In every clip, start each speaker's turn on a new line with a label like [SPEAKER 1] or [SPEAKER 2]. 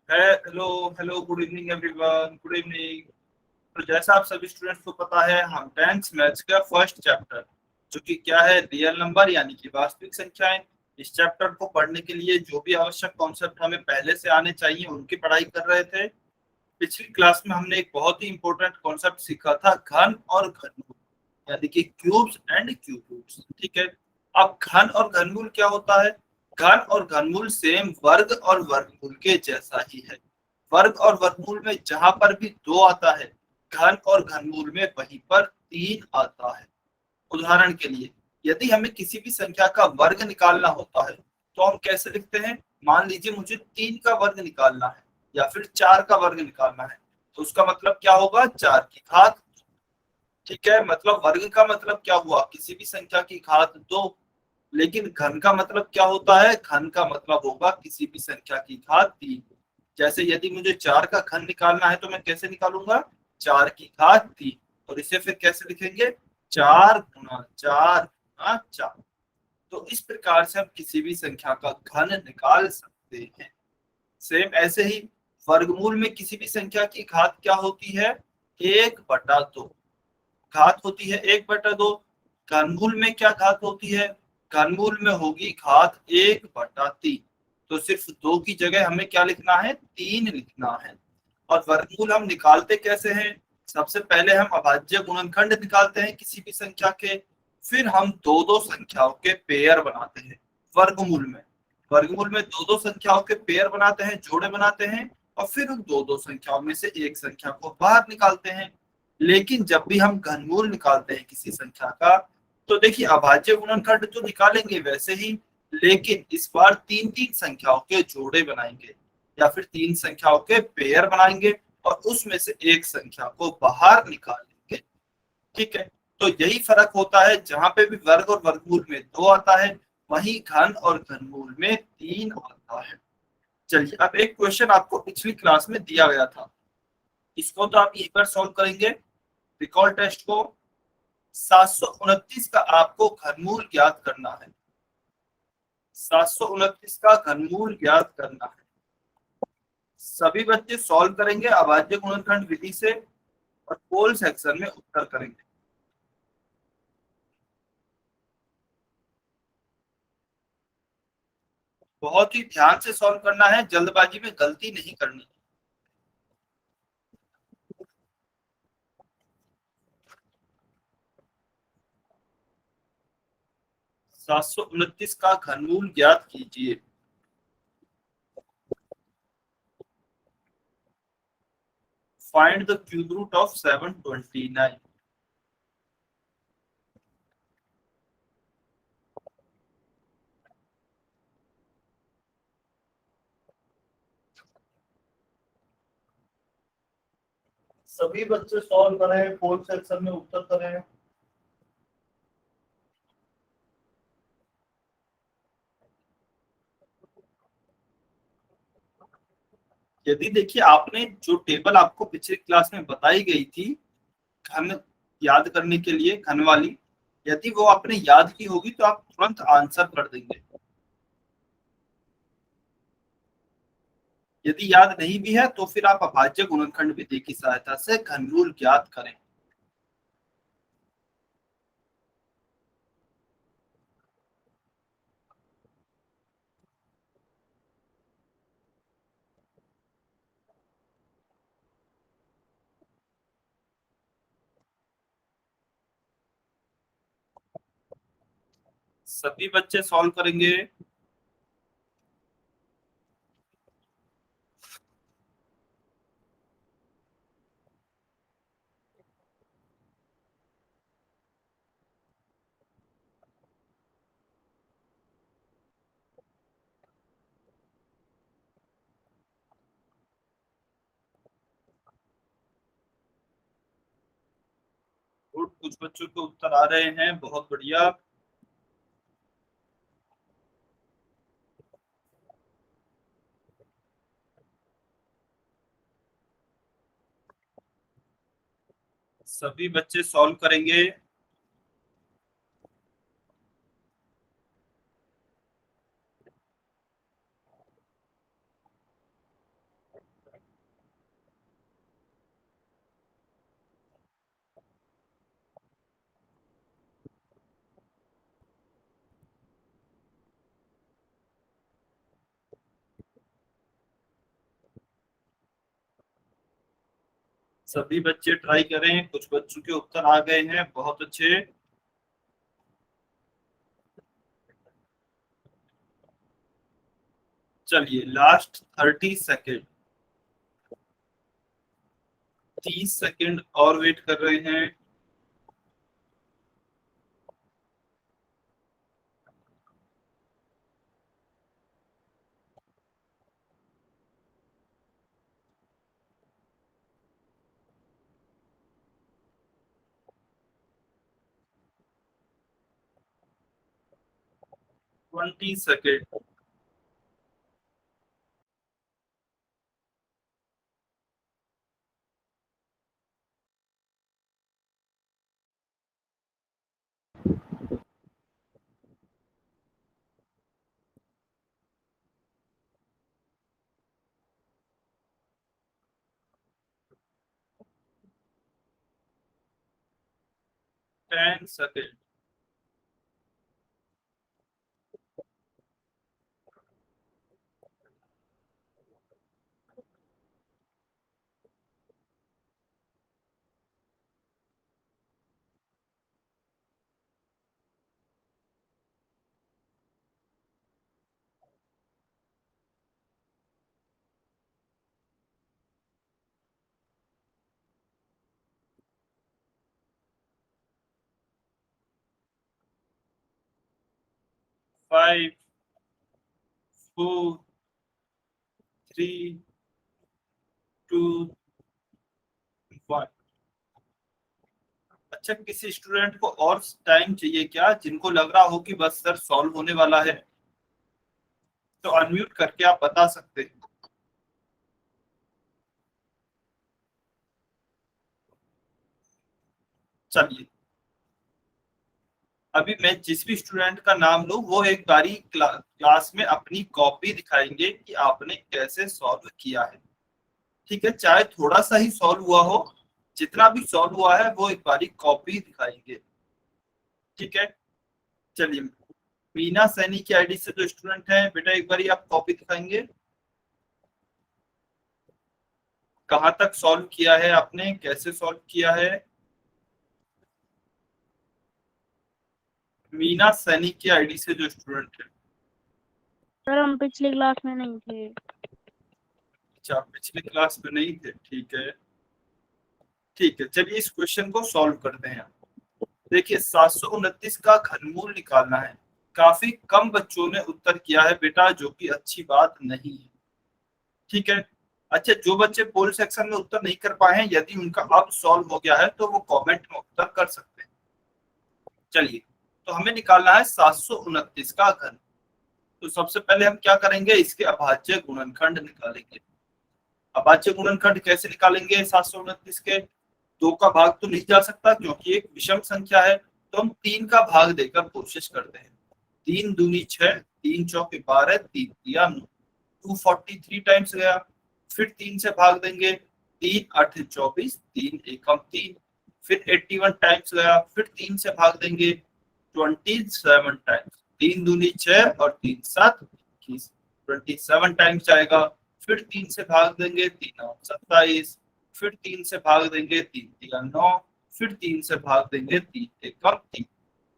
[SPEAKER 1] Hello hello, good evening everyone, good evening. तो जैसा आप सभी स्टूडेंट्स को पता है, हम 10th मैथ्स का फर्स्ट चैप्टर जो कि क्या है, रियल नंबर यानी कि वास्तविक संख्याएं, इस चैप्टर को पढ़ने के लिए जो भी आवश्यक कॉन्सेप्ट हमें पहले से आने चाहिए उनकी पढ़ाई कर रहे थे। पिछली क्लास में हमने एक बहुत ही इंपॉर्टेंट कॉन्सेप्ट सीखा था, घन और घनमूल, यानी कि क्यूब्स एंड क्यूब रूट्स। ठीक है, अब घन और घनमूल क्या होता है? घन और घनमूल सेम वर्ग और वर्गमूल के जैसा ही है। वर्ग और वर्गमूल में जहां पर भी 2 आता है, घन और घनमूल में वहीं पर 3 आता है। उदाहरण के लिए, यदि हमें किसी भी संख्या का वर्ग निकालना होता है तो हम कैसे लिखते हैं? मान लीजिए मुझे 3 का वर्ग निकालना है या फिर 4 का वर्ग निकालना है, तो उसका मतलब क्या होगा? 4 की घात। ठीक है, मतलब वर्ग का मतलब क्या हुआ? किसी भी संख्या की घात 2। लेकिन घन का मतलब क्या होता है? घन का मतलब होगा किसी भी संख्या की घात 3। जैसे यदि मुझे 4 का घन निकालना है तो मैं कैसे निकालूंगा? 4 की घात 3। और इसे फिर कैसे लिखेंगे? 4 गुना 4 गुना 4। तो इस प्रकार से हम किसी भी संख्या का घन निकाल सकते हैं। सेम ऐसे ही वर्गमूल में किसी भी संख्या की घात क्या होती है? 1/2 घात होती है, 1/2। घनमूल में क्या घात होती है? घनमूल में होगी घात 1/3। तो सिर्फ 2 की जगह हमें क्या लिखना है? 3 लिखना है। और वर्गमूल हम निकालते कैसे हैं? सबसे पहले हम अभाज्य गुणनखंड निकालते हैं किसी भी संख्या के, फिर हम दो दो संख्याओं के पेयर बनाते हैं वर्गमूल में। वर्गमूल में दो दो संख्याओं के पेयर बनाते हैं, जोड़े बनाते हैं, और फिर उन दो दो संख्याओं में से एक संख्या को बाहर निकालते हैं। लेकिन जब भी हम घनमूल निकालते हैं किसी संख्या का, तो देखिए अभाज्य गुणनखंड तो निकालेंगे वैसे ही, लेकिन इस बार 3 3 संख्याओं के जोड़े बनाएंगे या फिर 3 संख्याओं के पेयर बनाएंगे और उसमें से एक संख्या को बाहर निकालेंगे। ठीक है, तो यही फर्क होता है। जहां पे भी वर्ग और वर्गमूल में 2 आता है, वहीं घन और घनमूल में 3 आता है। चलिए, अब एक क्वेश्चन आपको पिछली क्लास में दिया गया था, इसको तो आप यहीं पर सॉल्व करेंगे। रिकॉल टेस्ट को 729 का आपको घनमूल ज्ञात करना है। 729 का घनमूल ज्ञात करना है। सभी बच्चे सॉल्व करेंगे अभाज्य गुणनखंड विधि से और पोल सेक्शन में उत्तर करेंगे। बहुत ही ध्यान से सॉल्व करना है, जल्दबाजी में गलती नहीं करनी। 729 का घनमूल ज्ञात कीजिए। Find the cube root of 729। सभी बच्चे सॉल्व करें, पोल सेक्शन में उत्तर करें। यदि देखिए आपने जो टेबल आपको पिछली क्लास में बताई गई थी घन याद करने के लिए, घन वाली, यदि वो आपने याद की होगी तो आप तुरंत आंसर कर देंगे। यदि याद नहीं भी है तो फिर आप अभाज्य गुणनखंड विधि की सहायता से घनमूल ज्ञात करें। सभी बच्चे सॉल्व करेंगे। गुड, कुछ बच्चों के उत्तर आ रहे हैं, बहुत बढ़िया। सभी बच्चे सॉल्व करेंगे। सभी बच्चे ट्राई करें, कुछ बच्चों के उत्तर आ गए हैं, बहुत अच्छे। चलिए लास्ट 30 सेकेंड, 30 सेकेंड और वेट कर रहे हैं। Twenty second. 10 सेकेंड। 5, 4, 3, 2, 1। अच्छा, किसी स्टूडेंट को और टाइम चाहिए क्या, जिनको लग रहा हो कि बस सर सॉल्व होने वाला है, तो अनम्यूट करके आप बता सकते हैं। चलिए, अभी मैं जिस भी स्टूडेंट का नाम लूं वो एक बारी क्लास में अपनी कॉपी दिखाएंगे कि आपने कैसे सॉल्व किया है। ठीक है, चाहे थोड़ा सा ही सॉल्व हुआ हो, जितना भी सॉल्व हुआ है वो एक बारी कॉपी दिखाएंगे। ठीक है, चलिए, मीना सैनी की आईडी से जो स्टूडेंट है, बेटा एक बारी आप कॉपी दिखाएंगे, कहाँ तक सॉल्व किया है आपने, कैसे सॉल्व किया है। मीना सैनी की आईडी से जो स्टूडेंट है।
[SPEAKER 2] सर हम पिछली क्लास में नहीं थे।
[SPEAKER 1] अच्छा, आप पिछली क्लास में नहीं थे, ठीक है। ठीक है, चलिए इस क्वेश्चन को सॉल्व करते हैं। देखिए 729 का घनमूल निकालना है। काफी कम बच्चों ने उत्तर किया है बेटा, जो कि अच्छी बात नहीं है। ठीक है, अच्छा जो बच्चे पोल सेक्शन में उत्तर नहीं कर पाए हैं, यदि उनका अब सॉल्व हो गया है तो वो कमेंट में उत्तर कर सकते हैं। चलिए, तो हमें निकालना है 729 का घन। तो सबसे पहले हम क्या करेंगे, इसके अभाज्य गुणनखंड निकालेंगे। अभाज्य गुणनखंड कैसे निकालेंगे 729 के, दो का भाग तो नहीं जा सकता क्योंकि एक विषम संख्या है, तो हम 3 का भाग देकर कोशिश करते हैं। 3 दूनी 6, 3 चौके 12, 3 तिया 9, 243 टाइम्स गया। फिर 3 से भाग देंगे, 3 8 24, 3 एकम 3। फिर 81 टाइम्स गया, फिर 3 से भाग देंगे, 27 टाइम्स। 3 दूनी 6 और 3 7 21, 27 टाइम्स जाएगा। फिर 3 से भाग देंगे, 3 9 27। फिर 3 से भाग देंगे, 3 3 9। फिर 3 से भाग देंगे, 3 एकम 3।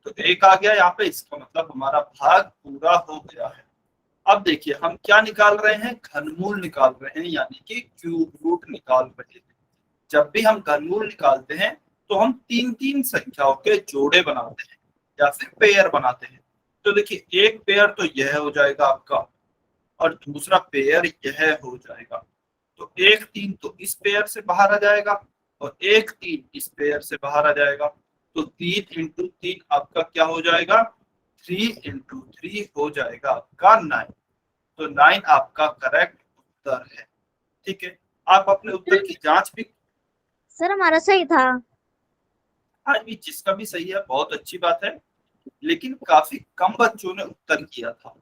[SPEAKER 1] तो एक आ गया यहाँ पे, इसका मतलब हमारा भाग पूरा हो गया है। अब देखिए हम क्या निकाल रहे हैं, घनमूल निकाल रहे हैं, यानी कि क्यूब रूट निकाल रहे हैं। जब भी हम घनमूल निकालते हैं तो हम 3 3 संख्याओं के जोड़े बनाते हैं या फिर पेयर बनाते हैं। तो देखिए एक पेयर तो यह हो जाएगा आपका, और दूसरा पेयर यह हो जाएगा। तो 1 3 तो इस पेयर से बाहर आ जाएगा, और 1 3 इस पेयर से बाहर आ जाएगा। तो 3 × 3 आपका क्या हो जाएगा, 3 × 3 हो जाएगा आपका 9। तो 9 आपका करेक्ट उत्तर है। ठीक है, आप अपने उत्तर की जांच भी।
[SPEAKER 2] सर हमारा सही था।
[SPEAKER 1] आज भी जिसका भी सही है बहुत अच्छी बात है, लेकिन काफी कम बच्चों ने उत्तर किया था।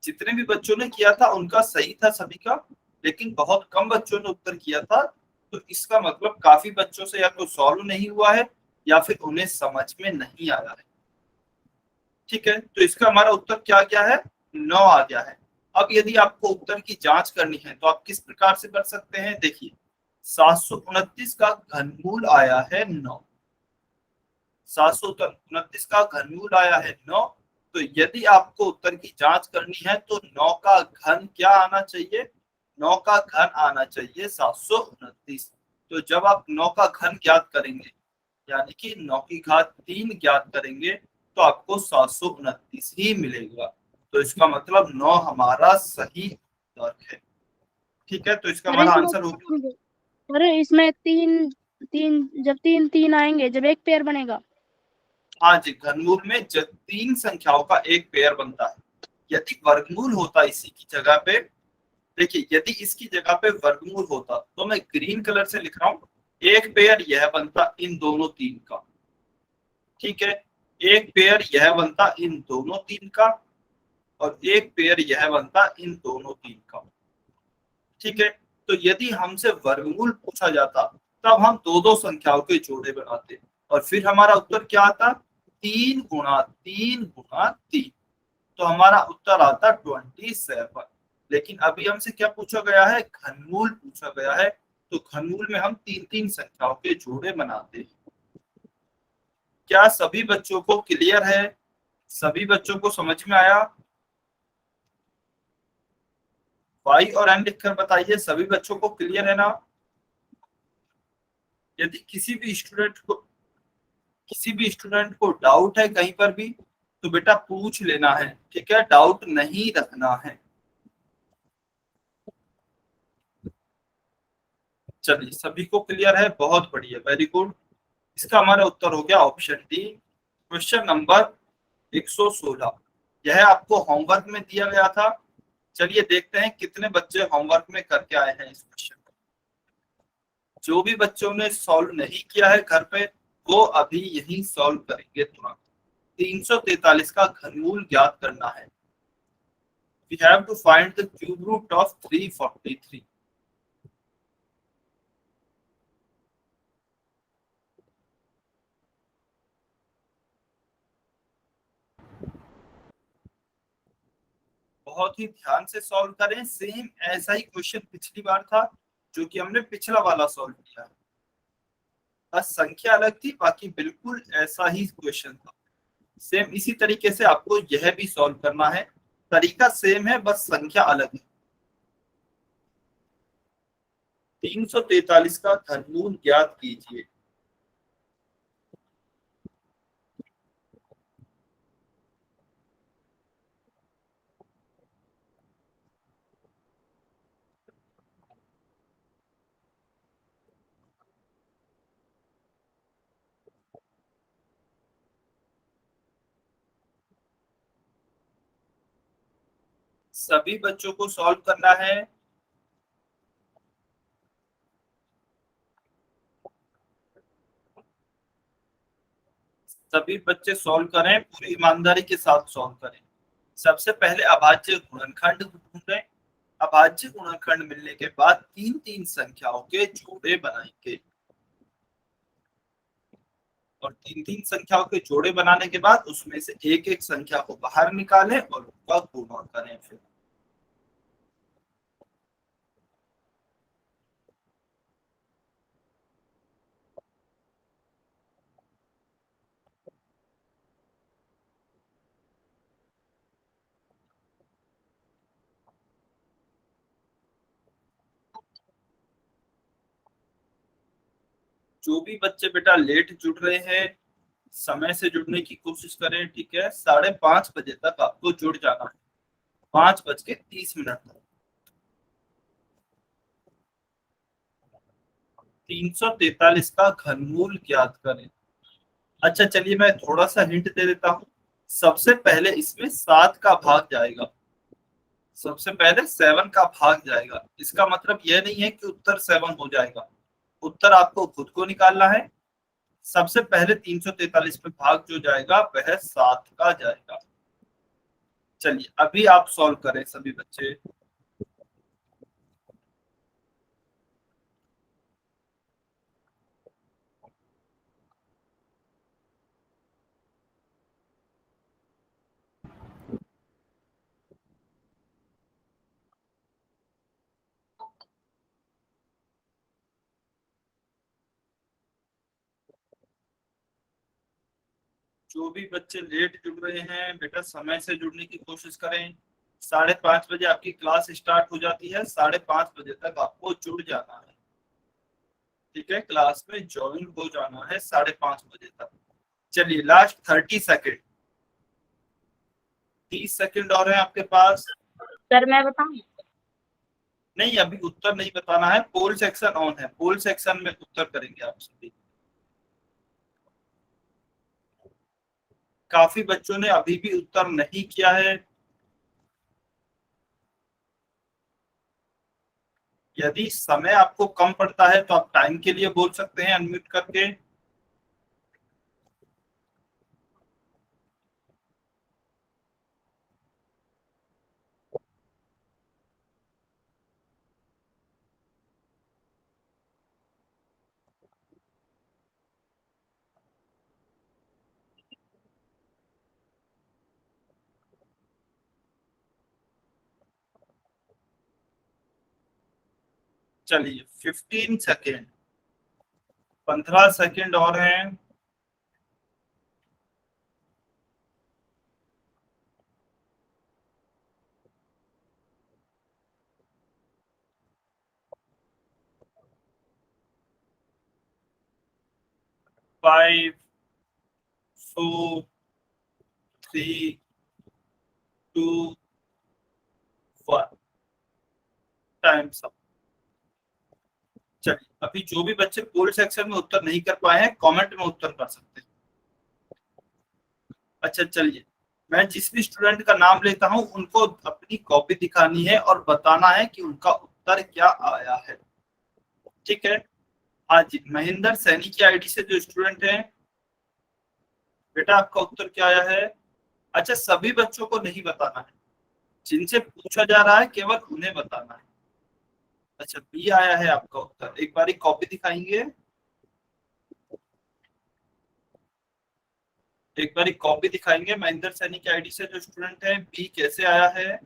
[SPEAKER 1] जितने भी बच्चों ने किया था उनका सही था सभी का, लेकिन बहुत कम बच्चों ने उत्तर किया था। तो इसका मतलब काफी बच्चों से या तो सॉल्व नहीं हुआ है या फिर उन्हें समझ में नहीं आया है। ठीक है, तो इसका हमारा उत्तर क्या क्या है, 9 आ गया है। अब यदि आपको उत्तर की जांच करनी है तो आप किस प्रकार से कर सकते हैं, देखिए 729 का घनमूल आया है 9। 729 का घनमूल आया है 9। तो यदि आपको उत्तर की जांच करनी है तो 9 का घन क्या आना चाहिए? 9 का घन आना चाहिए 729। तो जब आप 9 का घन ज्ञात करेंगे यानी कि 9 की घात 3 ज्ञात करेंगे तो आपको 729 ही मिलेगा। तो इसका मतलब 9 हमारा सही उत्तर है। ठीक है, तो इसका
[SPEAKER 2] सर
[SPEAKER 1] हमारा
[SPEAKER 2] इसमें
[SPEAKER 1] आंसर होगा।
[SPEAKER 2] सर इसमें तीन तीन जब तीन तीन आएंगे जब एक पेयर बनेगा।
[SPEAKER 1] हाँ जी, घनमूल में जब 3 संख्याओं का एक पेयर बनता है। यदि वर्गमूल होता इसी की जगह पे, देखिए यदि इसकी जगह पे वर्गमूल होता तो मैं ग्रीन कलर से लिख रहा हूँ, एक पेयर यह बनता इन दोनों 3 का। ठीक है, एक पेयर यह बनता इन दोनों 3 का और एक पेयर यह बनता इन दोनों 3 का। ठीक है, तो यदि हमसे वर्गमूल पूछा जाता तब हम दो दो संख्याओं के जोड़े बनाते और फिर हमारा उत्तर क्या आता? 3 गुणा 3 गुणा 3। तो हमारा उत्तर आता 27। लेकिन अभी हमसे क्या पूछा गया है? घनमूल पूछा गया है। तो घनमूल में हम 3 3 संख्याओं के जोड़े बनाते हैं। क्या सभी बच्चों को क्लियर है? सभी बच्चों को समझ में आया? वाई और एन लिखकर बताइए, सभी बच्चों को क्लियर है ना? यदि किसी भी स्टूडेंट को डाउट है कहीं पर भी तो बेटा पूछ लेना है। ठीक है, डाउट नहीं रखना है। चलिए, सभी को क्लियर है, बहुत बढ़िया, वेरी गुड। इसका हमारा उत्तर हो गया ऑप्शन डी, क्वेश्चन नंबर 116। यह आपको होमवर्क में दिया गया था। चलिए देखते हैं कितने बच्चे होमवर्क में करके आए हैं इस क्वेश्चन को। जो भी बच्चों ने सॉल्व नहीं किया है घर पे वो अभी यही सॉल्व करेंगे तुरंत। 343 का घनमूल ज्ञात करना है। We have to find the cube root of 343. बहुत ही ध्यान से सॉल्व करें। सेम ऐसा ही क्वेश्चन पिछली बार था जो कि हमने पिछला वाला सॉल्व किया। बस संख्या अलग थी, बाकी बिल्कुल ऐसा ही क्वेश्चन था। सेम इसी तरीके से आपको यह भी सॉल्व करना है। तरीका सेम है, बस संख्या अलग है। 343 का घनमूल ज्ञात कीजिए। सभी बच्चों को सॉल्व करना है। सभी बच्चे सॉल्व करें, पूरी ईमानदारी के साथ सॉल्व करें। सबसे पहले अभाज्य गुणनखंड ढूंढें। अभाज्य गुणनखंड मिलने के बाद 3 3 संख्याओं के जोड़े बनाएंगे और 3 3 संख्याओं के जोड़े बनाने के बाद उसमें से एक एक संख्या को बाहर निकालें और उनका गुणा करें। फिर जो भी बच्चे बेटा लेट जुड़ रहे हैं समय से जुड़ने की कोशिश करें। ठीक है, 5:30 बजे तक आपको जुड़ जाना है, 5:30 तक। 343 का घनमूल ज्ञात करें। अच्छा चलिए मैं थोड़ा सा हिंट दे देता हूँ। सबसे पहले इसमें 7 का भाग जाएगा। सबसे पहले 7 का भाग जाएगा। इसका मतलब यह नहीं है कि उत्तर 7 हो जाएगा। उत्तर आपको खुद को निकालना है। सबसे पहले 343 में भाग जो जाएगा वह 7 का जाएगा। चलिए अभी आप सॉल्व करें सभी बच्चे। जो भी बच्चे लेट जुड़ रहे हैं बेटा समय से जुड़ने की कोशिश करें। 5:30 बजे आपकी क्लास स्टार्ट हो जाती है, 5:30 बजे तक आपको जुड़ जाना है। ठीक है, क्लास में ज्वाइन हो जाना है 5:30 बजे तक। चलिए लास्ट 30 सेकेंड, 30 सेकेंड और है आपके पास।
[SPEAKER 2] सर मैं बताऊं?
[SPEAKER 1] नहीं, अभी उत्तर नहीं बताना है, पोल सेक्शन ऑन है, पोल सेक्शन में उत्तर करेंगे आप सभी। काफी बच्चों ने अभी भी उत्तर नहीं किया है। यदि समय आपको कम पड़ता है तो आप टाइम के लिए बोल सकते हैं अनम्यूट करके। चलिए 15 सेकेंड, 15 सेकेंड और हैं। फाइव, 4, 3, 2, 1, टाइम सब। चलिए अभी जो भी बच्चे पोल सेक्शन में उत्तर नहीं कर पाए हैं कमेंट में उत्तर कर सकते हैं। अच्छा चलिए, मैं जिस भी स्टूडेंट का नाम लेता हूं उनको अपनी कॉपी दिखानी है और बताना है कि उनका उत्तर क्या आया है। ठीक है, हाँ जी, महेंद्र सैनी की आईडी से जो स्टूडेंट है बेटा आपका उत्तर क्या आया है? अच्छा, सभी बच्चों को नहीं बताना है, जिनसे पूछा जा रहा है केवल उन्हें बताना है। अच्छा, बी आया है आपका उत्तर, एक बारी कॉपी दिखाएंगे, एक बारी कॉपी दिखाएंगे महेंद्र सैनी की आईडी से जो स्टूडेंट है, बी कैसे आया है?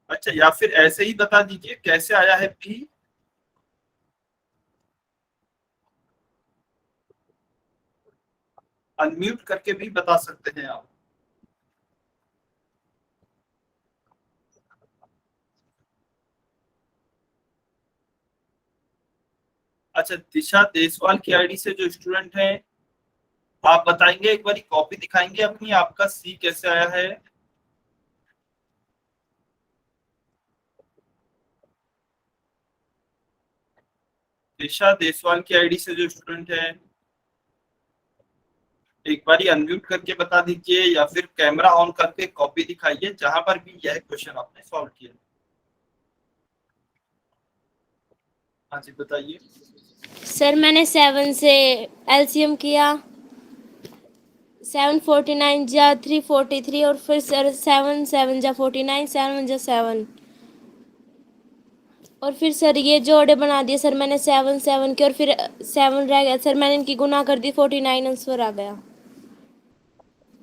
[SPEAKER 1] अच्छा, या फिर ऐसे ही बता दीजिए कैसे आया है बी। अनम्यूट करके भी बता सकते हैं आप। अच्छा, दिशा देसवाल की आईडी से जो स्टूडेंट है आप बताएंगे, एक बारी कॉपी दिखाएंगे अपनी, आपका सी कैसे आया है? दिशा देसवाल की आईडी से जो स्टूडेंट है एक बारी अनम्यूट करके बता दीजिए या फिर कैमरा ऑन करके कॉपी दिखाइए जहां पर भी यह क्वेश्चन आपने सॉल्व किया। हाँ जी बताइए।
[SPEAKER 3] सर मैंने 7 से एलसीएम किया, 749 जा 343 और फिर सर 7 7 जा 49, 7 जा 7 और फिर सर ये जोड़े बना दिए सर मैंने 7 7 के और फिर 7 रह गया सर, मैंने इनकी गुना कर दी 49 आंसर आ गया।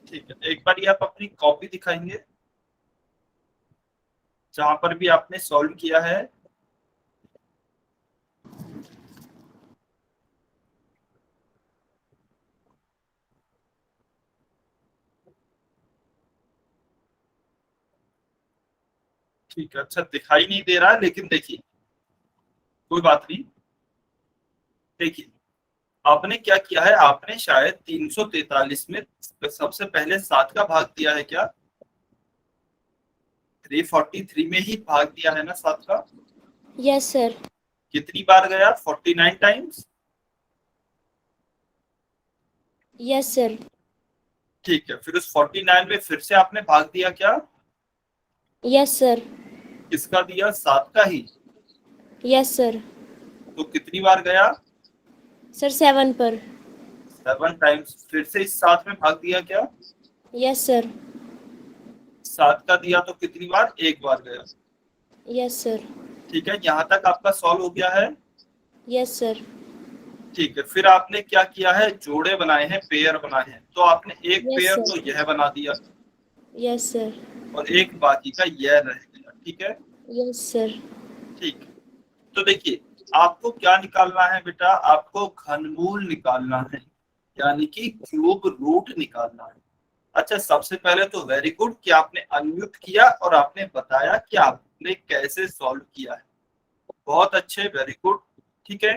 [SPEAKER 1] ठीक है, एक बार आप अपनी कॉपी दिखाएंगे जहां पर भी आपने सॉल्व किया है। ठीक है, अच्छा दिखाई नहीं दे रहा है लेकिन देखिए कोई बात नहीं। देखिए आपने क्या किया है, आपने शायद 343 में सबसे पहले 7 का भाग दिया है क्या? 343 में ही भाग दिया है ना 7 का?
[SPEAKER 3] Yes sir.
[SPEAKER 1] कितनी बार गया? 49 टाइम्स।
[SPEAKER 3] Yes sir.
[SPEAKER 1] ठीक है, फिर उस 49 में फिर से आपने भाग दिया क्या?
[SPEAKER 3] Yes sir.
[SPEAKER 1] किसका दिया? 7 का ही।
[SPEAKER 3] Yes sir.
[SPEAKER 1] तो कितनी बार गया?
[SPEAKER 3] सर 7 पर।
[SPEAKER 1] 7 टाइम्स। फिर से इस 7 में भाग दिया क्या?
[SPEAKER 3] Yes sir.
[SPEAKER 1] 7 का दिया तो कितनी बार? एक बार गया।
[SPEAKER 3] Yes sir.
[SPEAKER 1] ठीक है, यहाँ तक आपका सॉल्व हो गया है।
[SPEAKER 3] Yes sir.
[SPEAKER 1] ठीक है, फिर आपने क्या किया है? जोड़े बनाए हैं, पेयर बनाए हैं, तो आपने एक
[SPEAKER 3] यस
[SPEAKER 1] पेयर तो
[SPEAKER 3] सर।
[SPEAKER 1] यह बना दिया
[SPEAKER 3] यस सर।
[SPEAKER 1] और एक बाकी का यह रह गया। ठीक है,
[SPEAKER 3] यस सर।
[SPEAKER 1] ठीक है। तो देखिए आपको क्या निकालना है बेटा, आपको घनमूल निकालना है, यानी कि क्यूब रूट निकालना है। अच्छा सबसे पहले तो वेरी गुड कि आपने अनम्यूट किया और आपने बताया कि आपने कैसे सॉल्व किया है, बहुत अच्छे, वेरी गुड। ठीक है,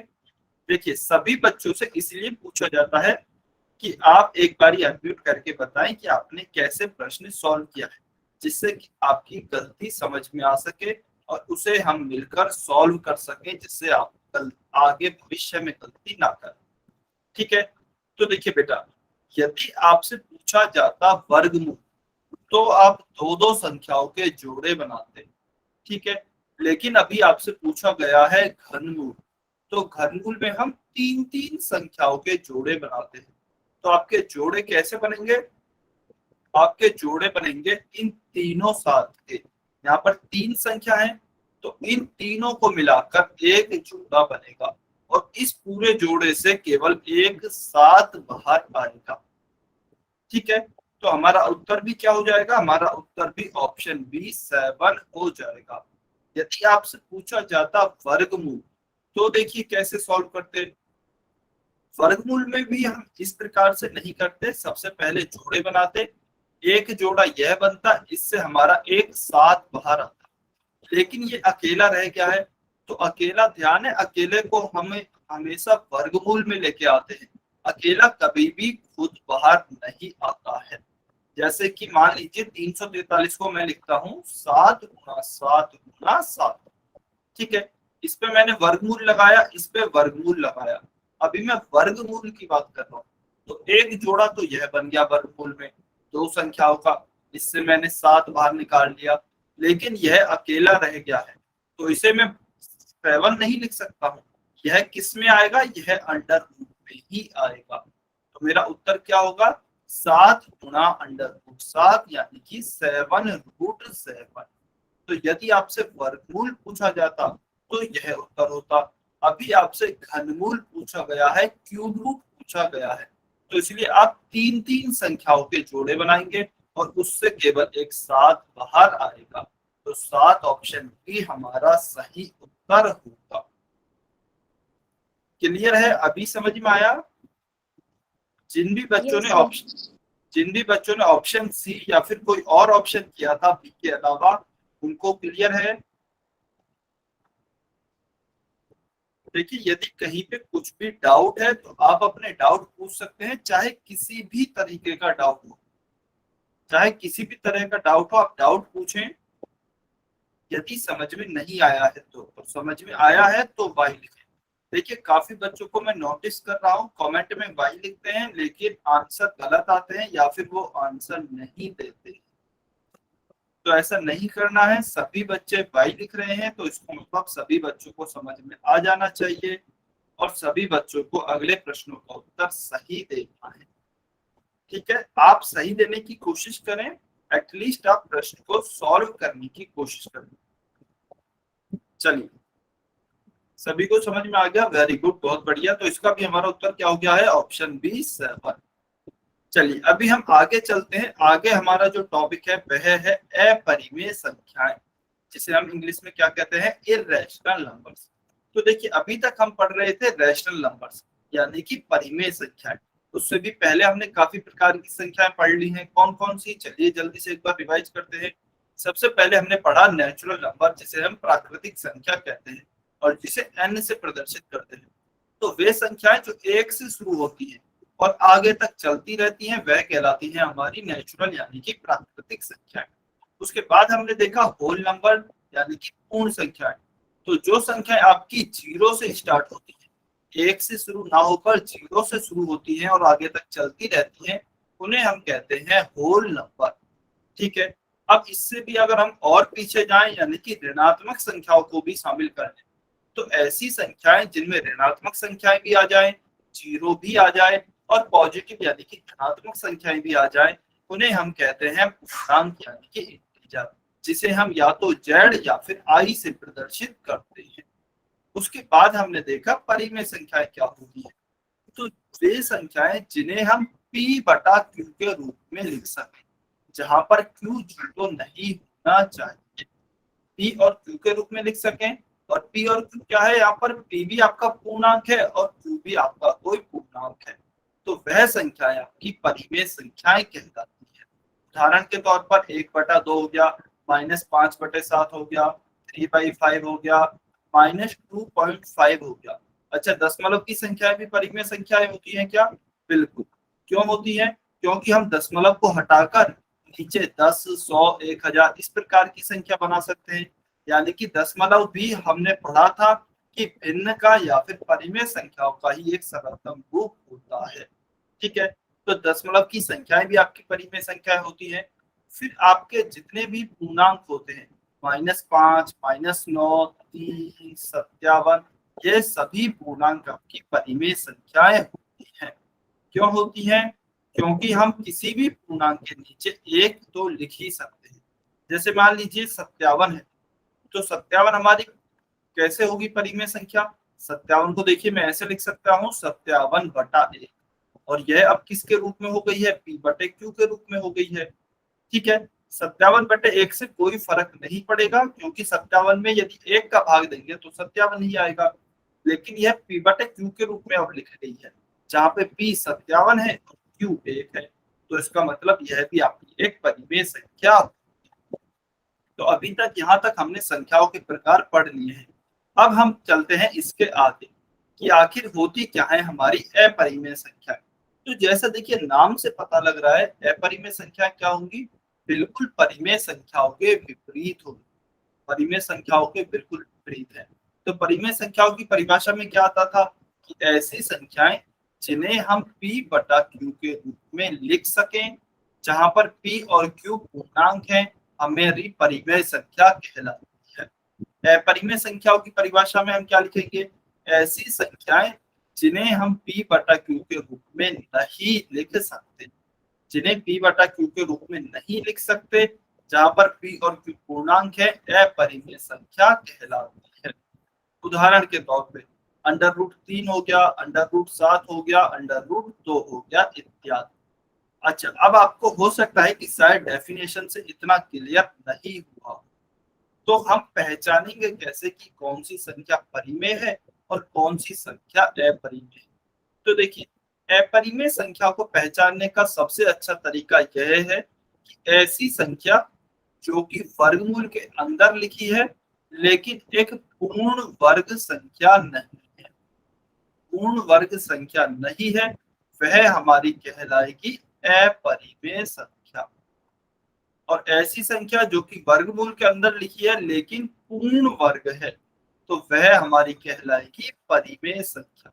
[SPEAKER 1] देखिए सभी बच्चों से इसलिए पूछा जाता है कि आप एक बारी अनम्यूट करके बताएं कि आपने कैसे प्रश्न सॉल्व किया है, जिससे कि आपकी गलती समझ में आ सके और उसे हम मिलकर सॉल्व कर सकें, जिससे आप आगे भविष्य में गलती ना करें। ठीक है, तो देखिए बेटा यदि आपसे पूछा जाता वर्गमूल तो आप दो दो संख्याओं के जोड़े बनाते, ठीक है, लेकिन अभी आपसे पूछा गया है घनमूल, तो घनमूल में हम तीन तीन संख्याओं के जोड़े बनाते हैं। तो आपके जोड़े कैसे बनेंगे, आपके जोड़े बनेंगे इन तीनों साथ के, यहाँ पर तीन संख्या है तो इन तीनों को मिलाकर एक जोड़ा बनेगा और इस पूरे जोड़े से केवल एक सात बाहर आएगा। ठीक है, तो हमारा उत्तर भी क्या हो जाएगा, हमारा उत्तर भी ऑप्शन बी 7 हो जाएगा। यदि आपसे पूछा जाता वर्गमूल तो देखिए कैसे सॉल्व करते, वर्गमूल में भी हम इस प्रकार से नहीं करते, सबसे पहले जोड़े बनाते, एक जोड़ा यह बनता, इससे हमारा एक सात बाहर आता, लेकिन ये अकेला रह गया है, तो अकेला ध्यान है, अकेले को हमें हमेशा वर्गमूल में लेके आते हैं, अकेला कभी भी खुद बाहर नहीं आता है। जैसे कि मान लीजिए 343 को मैं लिखता हूँ 7 गुना 7 गुना 7, ठीक है, इस पे मैंने वर्गमूल लगाया, इस पे वर्गमूल लगाया, अभी मैं वर्गमूल की बात कर रहा हूँ, तो एक जोड़ा तो यह बन गया वर्गमूल में दो संख्याओं का, इससे मैंने 7 बाहर निकाल लिया, लेकिन यह अकेला रह गया है, तो इसे मैं 7 नहीं लिख सकता हूँ, यह किस में आएगा, यह अंडर रूट में ही आएगा। तो मेरा उत्तर क्या होगा, 7 गुना अंडर रूट 7 यानी कि 7√7। तो यदि आपसे वर्गमूल पूछा जाता तो यह उत्तर होता, अभी आपसे घनमूल पूछा गया है, क्यूब रूट पूछा गया है, तो इसलिए आप तीन तीन संख्याओं के जोड़े बनाएंगे और उससे केवल एक 7 बाहर आएगा, तो 7 ऑप्शन भी हमारा सही उत्तर होगा। क्लियर है, अभी समझ में आया? जिन भी बच्चों ने ऑप्शन जिन भी बच्चों ने ऑप्शन सी या फिर कोई और ऑप्शन किया था बी के अलावा, उनको क्लियर है? देखिए यदि कहीं पे कुछ भी डाउट है तो आप अपने डाउट पूछ सकते हैं, चाहे किसी भी तरीके का डाउट हो, चाहे किसी भी तरह का डाउट हो, आप डाउट पूछें। यदि समझ में नहीं आया है तो समझ में आया है तो वाई लिखें। देखिए काफी बच्चों को मैं नोटिस कर रहा हूँ कमेंट में वाई लिखते हैं लेकिन आंसर गलत आते हैं या फिर वो आंसर नहीं देते, तो ऐसा नहीं करना है, सभी बच्चे वाई लिख रहे हैं तो इसको मतलब सभी बच्चों को समझ में आ जाना चाहिए और सभी बच्चों को अगले प्रश्नों का उत्तर सही देना है। ठीक है, आप सही देने की कोशिश करें, एटलीस्ट आप प्रश्न को सॉल्व करने की कोशिश करें। चलिए सभी को समझ में आ गया, वेरी गुड, बहुत बढ़िया। तो इसका भी हमारा उत्तर क्या हो गया है, ऑप्शन बी 7। चलिए अभी हम आगे चलते हैं, आगे हमारा जो टॉपिक है वह है अपरिमेय संख्याएं, जिसे हम इंग्लिश में क्या कहते हैं, इर्रेशनल नंबर्स। तो देखिए अभी तक हम पढ़ रहे थे रैशनल नंबर्स यानी कि परिमेय संख्याएं, उससे भी पहले हमने काफी प्रकार की संख्याएं पढ़ ली हैं, कौन कौन सी, चलिए जल्दी से एक बार रिवाइज करते हैं। सबसे पहले हमने पढ़ा नेचुरल नंबर, जिसे हम प्राकृतिक संख्या कहते हैं और जिसे n से प्रदर्शित करते हैं। तो वे संख्याएं जो 1 से शुरू होती हैं और आगे तक चलती रहती हैं वह कहलाती हैं हमारी नेचुरल यानी कि प्राकृतिक संख्याएं। उसके बाद हमने देखा होल नंबर यानी कि पूर्ण संख्याएं, तो जो संख्याएं आपकी 0 से स्टार्ट होती है, 1 से शुरू ना होकर 0 से शुरू होती हैं और आगे तक चलती रहती हैं, उन्हें हम कहते हैं होल नंबर। ठीक है, अब इससे भी अगर हम और पीछे जाएं यानी कि ऋणात्मक संख्याओं को भी शामिल कर लें, तो ऐसी संख्याएं जिनमें ऋणात्मक संख्याएं भी आ जाएं, जीरो भी आ जाए और पॉजिटिव यानी कि धनात्मक संख्याएं भी आ जाए, उन्हें हम कहते हैं पूर्णांक यानी कि इंटीजर, जिसे हम या तो z या फिर i से प्रदर्शित करते हैं। उसके बाद हमने देखा परिमेय संख्याएं क्या होती है, तो वे संख्याएं जिन्हें हम p/q के रूप में लिख सकें, जहां पर q जीरो नहीं होना चाहिए, p और q के रूप में लिख सकें और पी और क्यू क्या है, यहाँ पर पी भी आपका पूर्णांक है और क्यू भी आपका कोई पूर्णांक है, तो वह संख्याएं आपकी परिमेय संख्याएं कहलाती है। उदाहरण के तौर पर 1/2 हो गया, -5/7 हो गया, 3/5 हो गया, -2.5 हो गया। अच्छा, दशमलव की संख्याएं भी परिमेय संख्याएं होती हैं क्या? बिल्कुल। क्यों होती हैं? क्योंकि हम दशमलव को हटाकर नीचे 10, 100, 1000 इस प्रकार की संख्या बना सकते हैं। यानी कि दशमलव भी हमने पढ़ा था कि भिन्न का या फिर परिमेय संख्याओं का ही एक सरलतम रूप होता है। ठीक है, तो दशमलव की संख्याएं भी आपकी परिमेय संख्याएं होती हैं। फिर आपके जितने भी पूर्णांक होते हैं, -5, -9, 3, 57, ये सभी पूर्णांक आपकी परिमेय संख्याएं होती हैं। क्यों होती हैं? क्योंकि हम किसी भी पूर्णांक के नीचे एक तो लिख ही सकते हैं। जैसे मान लीजिए 57 है, तो 57 हमारी कैसे होगी परिमेय संख्या? 57 को देखिए मैं ऐसे लिख सकता हूँ 57/1, और यह अब किसके रूप में हो गई है? P/Q के रूप में हो गई है। ठीक है, 57/1 से कोई फर्क नहीं पड़ेगा, क्योंकि 57 में यदि 1 का भाग देंगे तो 57 ही आएगा, लेकिन यह P/Q के रूप में अब लिख गई है, जहाँ पे P 57 है और Q 1 है, तो इसका मतलब यह भी आपकी एक परिमेय संख्या। तो अभी तक यहाँ तक हमने संख्याओं के प्रकार पढ़ लिए हैं। अब हम चलते हैं इसके आगे कि आखिर होती क्या है हमारी अपरिमेय संख्या। तो जैसा देखिए नाम से पता लग रहा है, अपरिमेय संख्या क्या होंगी? बिल्कुल परिमेय संख्याओं के विपरीत होगी। परिमेय संख्याओं के बिल्कुल विपरीत है। तो परिमेय संख्याओं की परिभाषा में क्या आता था कि ऐसी संख्याएं जिन्हें हम P/Q के रूप में लिख सकें, जहां पर P और Q पूर्णांक हैं, हमारी परिमेय संख्या कहलाती है। अपरिमेय संख्याओं की परिभाषा में हम क्या लिखेंगे? ऐसी संख्याएं जिन्हें हम P/Q के रूप में नहीं लिख सकते, जिन्हें P/Q के रूप में नहीं लिख सकते, जहां पर P और Q पूर्णांक है, अपरिमेय संख्या कहलाती है। उदाहरण के तौर पे √3 हो गया, √7 हो गया, √2 हो गया इत्यादि। अच्छा, अब आपको हो सकता है कि शायद डेफिनेशन से इतना क्लियर नहीं हुआ, तो हम पहचानेंगे कैसे कि कौन सी संख्या परिमेय है और कौन सी संख्या अपरिमेय है? तो देखिए, अपरिमेय संख्या को पहचानने का सबसे अच्छा तरीका यह है कि ऐसी संख्या जो कि वर्गमूल के अंदर लिखी है लेकिन एक पूर्ण वर्ग संख्या नहीं है, पूर्ण वर्ग संख्या नहीं है, वह हमारी कहलाएगी अपरिमेय संख्या। और ऐसी संख्या जो कि वर्गमूल के अंदर लिखी है लेकिन पूर्ण वर्ग है, तो वह हमारी कहलाएगी परिमेय संख्या।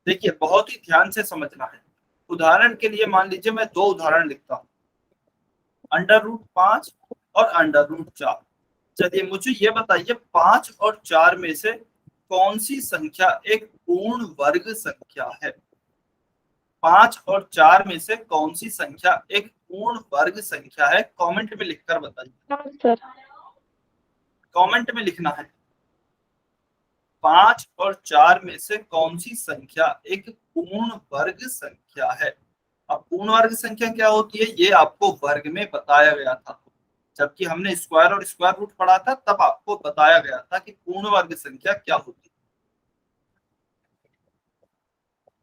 [SPEAKER 1] देखिए, बहुत ही ध्यान से समझना है। उदाहरण के लिए मान लीजिए मैं दो उदाहरण लिखता हूँ, √5 और √4। चलिए मुझे ये बताइए 5 और 4 में से कौन सी संख्या एक पूर्ण वर्ग संख्या है? 5 और 4 में से कौन सी संख्या एक पूर्ण वर्ग संख्या है? कमेंट में लिखकर बताइए।
[SPEAKER 2] सर
[SPEAKER 1] कमेंट में लिखना है 5 और 4 में से कौन सी संख्या एक पूर्ण वर्ग संख्या है। अब पूर्ण वर्ग संख्या क्या होती है ये आपको वर्ग में बताया गया था, जबकि हमने स्क्वायर और स्क्वायर रूट पढ़ा था तब आपको बताया गया था कि पूर्ण वर्ग संख्या क्या होती है।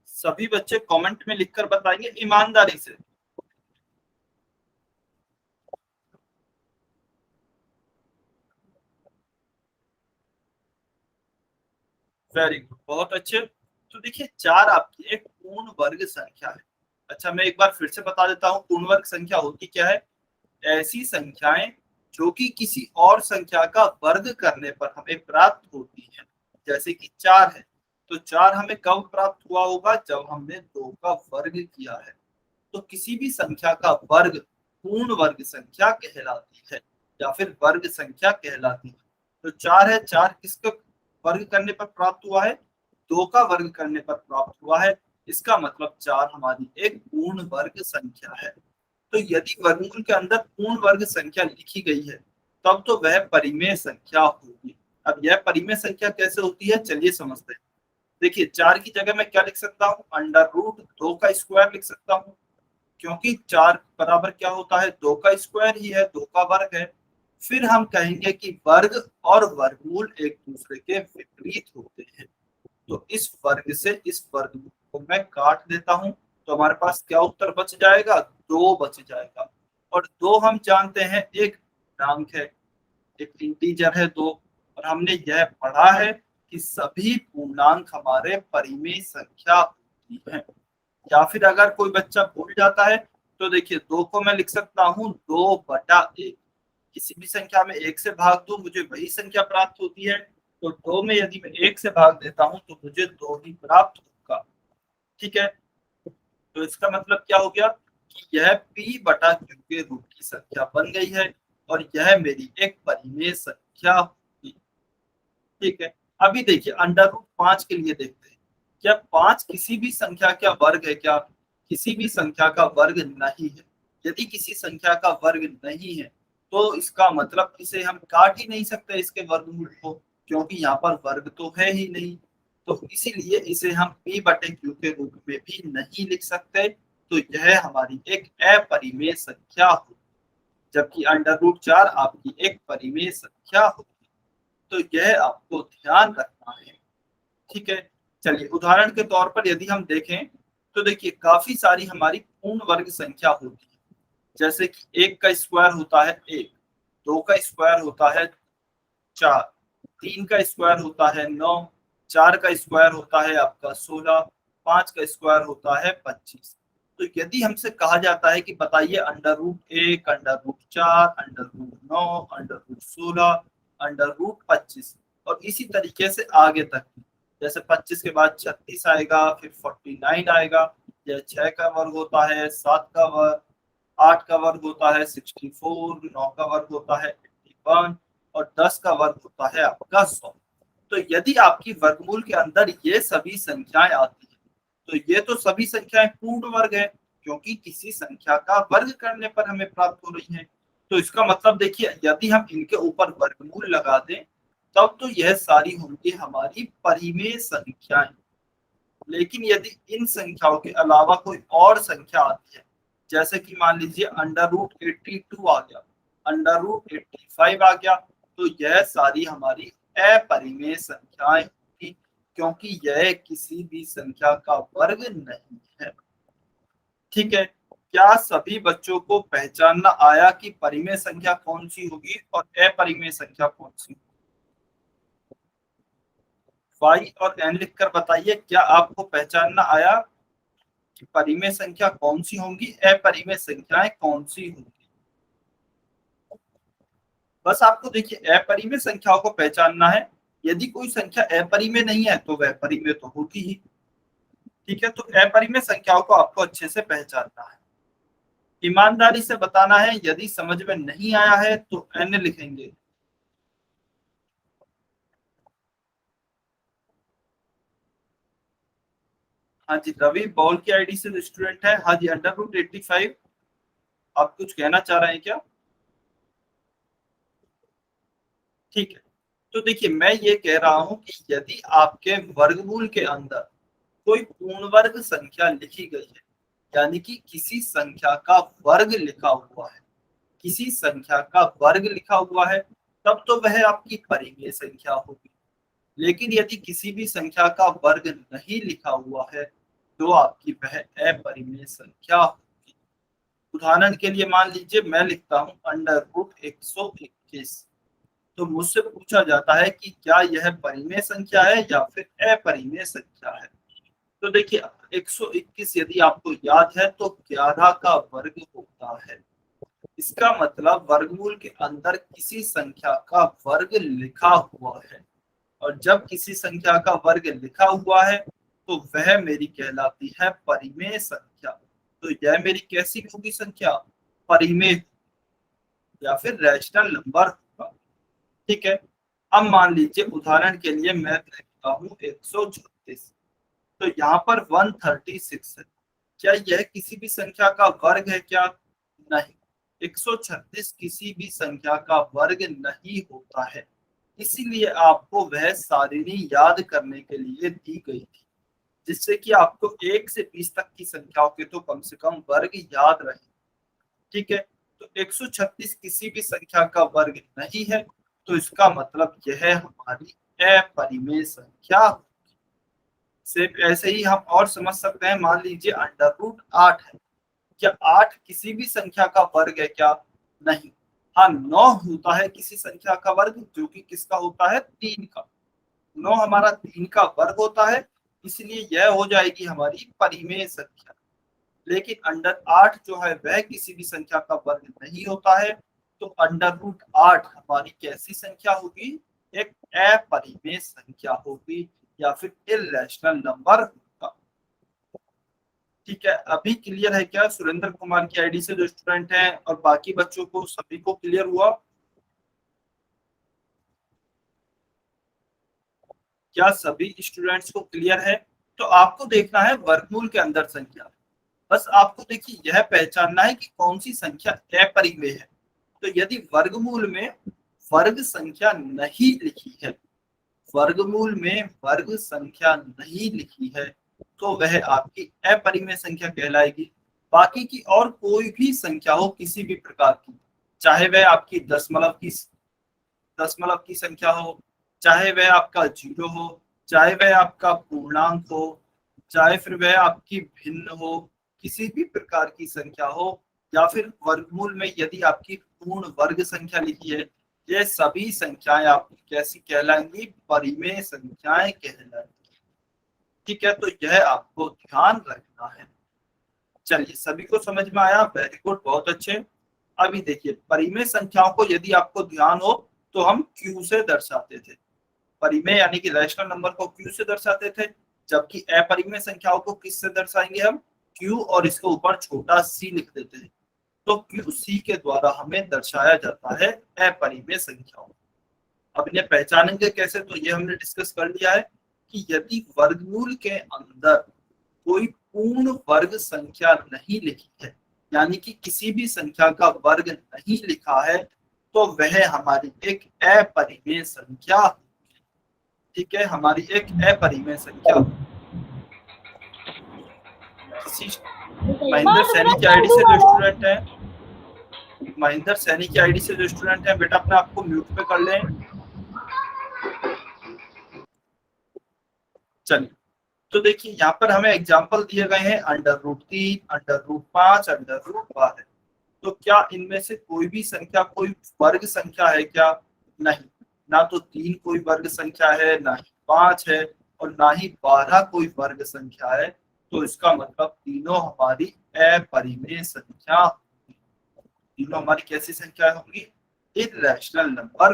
[SPEAKER 1] सभी बच्चे कमेंट में लिखकर बताएंगे ईमानदारी से। वेरी गुड, बहुत अच्छे। तो देखिए 4 आपकी एक पूर्ण वर्ग संख्या है। अच्छा, मैं एक बार फिर से बता देता हूँ पूर्ण वर्ग संख्या होती क्या है। ऐसी संख्याएं जो कि किसी और संख्या का वर्ग करने पर हमें प्राप्त होती है। जैसे कि 4 है, तो 4 हमें कब प्राप्त हुआ होगा? जब हमने 2 का वर्ग किया है। तो किसी भी संख्या का वर्ग पूर्ण वर्ग संख्या कहलाती है या फिर वर्ग संख्या कहलाती है। तो 4 है, 4 किसका वर्ग करने पर प्राप्त हुआ है? 2 का वर्ग करने पर प्राप्त हुआ है। इसका मतलब 4 हमारी एक पूर्ण वर्ग संख्या है। तो यदि वर्गमूल के अंदर पूर्ण वर्ग संख्या लिखी गई है तब तो वह परिमेय संख्या होगी। अब यह परिमेय संख्या कैसे होती है चलिए समझते हैं। देखिए 4 की जगह मैं क्या लिख सकता हूँ? √2 का स्क्वायर लिख सकता हूँ, क्योंकि 4 बराबर क्या होता है? 2 का स्क्वायर ही है, 2 का वर्ग है। फिर हम कहेंगे कि वर्ग और वर्गमूल एक दूसरे के विपरीत होते हैं। तो इस वर्ग से इस वर्गमूल को मैं काट देता हूं, तो हमारे पास क्या उत्तर बच जाएगा? 2 बच जाएगा। और 2 हम जानते हैं एक पूर्णांक है, एक इंटीजर है 2। और हमने यह पढ़ा है कि सभी पूर्णांक हमारे परिमेय संख्या होती है। या फिर अगर कोई बच्चा भूल जाता है तो देखिए 2 को मैं लिख सकता हूँ 2/1। किसी भी संख्या में 1 से भाग दूं मुझे वही संख्या प्राप्त होती है। तो 2 में यदि मैं 1 से भाग देता हूं तो मुझे 2 ही प्राप्त होगा। ठीक है, तो इसका मतलब क्या हो गया कि यह p/q के रूप की संख्या बन गई है और यह मेरी एक परिमेय संख्या होगी। ठीक है, अभी देखिए √5 के लिए देखते हैं। क्या 5 किसी भी संख्या का वर्ग है क्या? किसी भी संख्या का वर्ग नहीं है। यदि किसी संख्या का वर्ग नहीं है तो इसका मतलब इसे हम काट ही नहीं सकते इसके वर्गमूल को, क्योंकि यहाँ पर वर्ग तो है ही नहीं। तो इसीलिए इसे हम p/q के रूप में भी नहीं लिख सकते। तो यह हमारी एक अपरिमेय संख्या होगी, जबकि √4 आपकी एक परिमेय संख्या होगी। तो यह आपको ध्यान रखना है। ठीक है, चलिए उदाहरण के तौर पर यदि हम देखें तो देखिए काफी सारी हमारी पूर्ण वर्ग संख्या होती है। जैसे कि 1 का स्क्वायर होता है 1, 2 का स्क्वायर होता है 4, 3 का स्क्वायर होता है 9, 4 का स्क्वायर होता है आपका 16, 5 का स्क्वायर होता है 25। तो यदि हमसे कहा जाता है कि बताइए √1, √4, √9, √16, √25 और इसी तरीके से आगे तक, जैसे 25 के बाद 36 आएगा, फिर 49 आएगा, यह 6 का वर्ग होता है, 7 का वर्ग, 8 का वर्ग होता है 64, 9 का वर्ग होता है 81 और 10 का वर्ग होता है आपका 100। तो यदि आपकी वर्गमूल के अंदर ये सभी संख्याएं आती हैं तो ये तो सभी संख्याएं पूर्ण वर्ग है, क्योंकि किसी संख्या का वर्ग करने पर हमें प्राप्त हो रही है। तो इसका मतलब देखिए यदि हम इनके ऊपर वर्गमूल लगा दें तब तो यह सारी होंगी हमारी परिमेय संख्याएं। लेकिन यदि इन संख्याओं के अलावा कोई और संख्या आती है, जैसे कि मान लीजिए √82 आ गया, √85 आ गया, तो यह सारी हमारी अपरिमेय संख्याएं होंगी, क्योंकि यह किसी भी संख्या का वर्ग नहीं है। ठीक है, क्या सभी बच्चों को पहचानना आया कि परिमेय संख्या कौन सी होगी और अपरिमेय संख्या कौन सी? y और n लिखकर बताइए, क्या आपको पहचानना आया कि परिमेय संख्या कौन सी होंगी, अपरिमेय संख्याएं कौन सी होंगी? बस आपको देखिए अपरिमेय संख्याओं को पहचानना है। यदि कोई संख्या अपरिमेय नहीं है तो वह परिमेय तो होती ही। ठीक है, तो अपरिमेय संख्याओं को आपको अच्छे से पहचानना है, ईमानदारी से बताना है। यदि समझ में नहीं आया है तो n लिखेंगे। हाँ जी, रवि बॉल की आईडी से स्टूडेंट है। हाँ जी, √85 आप कुछ कहना चाह रहे हैं क्या? ठीक है, तो देखिए मैं ये कह रहा हूं कि यदि आपके वर्गमूल के अंदर कोई पूर्ण वर्ग संख्या लिखी गई है, यानी कि किसी संख्या का वर्ग लिखा हुआ है, किसी संख्या का वर्ग लिखा हुआ है, तब तो वह आपकी परिमेय संख्या होगी। लेकिन यदि किसी भी संख्या का वर्ग नहीं लिखा हुआ है तो आपकी वह अपरिमेय संख्या होगी। उदाहरण के लिए मान लीजिए मैं लिखता हूँ √121, तो मुझसे पूछा जाता है कि क्या यह परिमेय संख्या है या फिर अपरिमेय संख्या है। तो देखिए 121 यदि आपको याद है तो 11 का वर्ग होता है। इसका मतलब वर्गमूल के अंदर किसी संख्या का वर्ग लिखा हुआ है, और जब किसी संख्या का वर्ग लिखा हुआ है तो वह मेरी कहलाती है परिमेय संख्या। तो यह मेरी कैसी होगी संख्या? परिमेय या फिर रैशनल नंबर होगा। ठीक है, अब मान लीजिए उदाहरण के लिए मैं लिखता हूँ 136, तो यहाँ पर 136 है। क्या यह किसी भी संख्या का वर्ग है क्या? नहीं, 136 किसी भी संख्या का वर्ग नहीं होता है। इसीलिए आपको वह सारिणी याद करने के लिए दी गई थी, जिससे कि आपको 1 से 20 तक की संख्याओं के तो कम से कम वर्ग याद रहे। ठीक है, तो 136 किसी भी संख्या का वर्ग नहीं है, तो इसका मतलब यह हमारी अपरिमेय संख्या। सिर्फ ऐसे ही हम और समझ सकते हैं, मान लीजिए अंडर रूट 8 है, क्या 8 किसी भी संख्या का वर्ग है क्या? नहीं। हाँ, 9 होता है किसी संख्या का वर्ग, जो कि किसका होता है? 3 का। 9 हमारा 3 का वर्ग होता है, इसलिए यह हो जाएगी हमारी परिमेय संख्या। लेकिन अंडर 8 जो है वह किसी भी संख्या का वर्ग नहीं होता है, तो अंडर रूट 8 हमारी कैसी संख्या होगी? एक अपरिमेय संख्या होगी, या फिर इर्रेशनल नंबर होगा। ठीक है, अभी क्लियर है क्या? सुरेंद्र कुमार की आईडी से जो स्टूडेंट हैं और बाकी बच्चों को सभी को क्लियर हुआ? क्या सभी स्टूडेंट्स को क्लियर है? तो आपको देखना है वर्गमूल के अंदर संख्या। बस आपको देखिए यह पहचानना है कि कौन सी संख्या अपरिमेय है। तो यदि वर्गमूल में वर्ग संख्या नहीं लिखी है, वर्गमूल में वर्ग संख्या नहीं लिखी है, तो वह आपकी अपरिमेय संख्या कहलाएगी। बाकी की और कोई भी संख्या हो किसी भी प्रकार की, चाहे वह आपकी दशमलव की संख्या हो, चाहे वह आपका जीरो हो, चाहे वह आपका पूर्णांक हो, चाहे फिर वह आपकी भिन्न हो, किसी भी प्रकार की संख्या हो, या फिर वर्गमूल में यदि आपकी पूर्ण वर्ग संख्या लिखी है, ये सभी संख्याएं आपकी कैसी कहलाएंगी? परिमेय संख्याएं कहलाएंगी। ठीक है, तो यह आपको ध्यान रखना है। चलिए, सभी को समझ में आया? वेरी गुड, बहुत अच्छे। अभी देखिए, परिमेय संख्याओं को यदि आपको ध्यान हो तो हम क्यू से दर्शाते थे। परिमेय यानी कि रैशनल नंबर को क्यू से दर्शाते थे, जबकि अपरिमेय संख्याओं को किससे दर्शाएंगे हम? क्यू और इसके ऊपर छोटा सी लिख देते हैं। तो क्यू सी के द्वारा हमें दर्शाया जाता है अपरिमेय संख्याओं। अब इन्हें पहचानेंगे कैसे? तो ये हमने डिस्कस कर लिया है कि यदि वर्गमूल के अंदर कोई पूर्ण वर्ग संख्या नहीं लिखी है, यानी कि किसी भी संख्या का वर्ग नहीं लिखा है, तो वह हमारी एक अपरिमेय संख्या। ठीक है, हमारी एक अपरिमेय संख्या। महेंद्र सैनी की आईडी से जो स्टूडेंट है, महेंद्र सैनी की आईडी से जो स्टूडेंट है, बेटा अपने आप को म्यूट पे कर लें। चलिए, तो देखिए यहाँ पर हमें एग्जाम्पल दिए गए हैं under root 3, under root 5, under root 12। तो क्या इनमें से कोई भी संख्या कोई वर्ग संख्या है क्या? नहीं। ना तो 3 कोई वर्ग संख्या है, ना ही 5 है, और ना ही 12 कोई वर्ग संख्या है। तो इसका मतलब तीनों हमारी अपरिमेय संख्या, तीनों हमारी कैसी संख्या होंगी? Irrational number.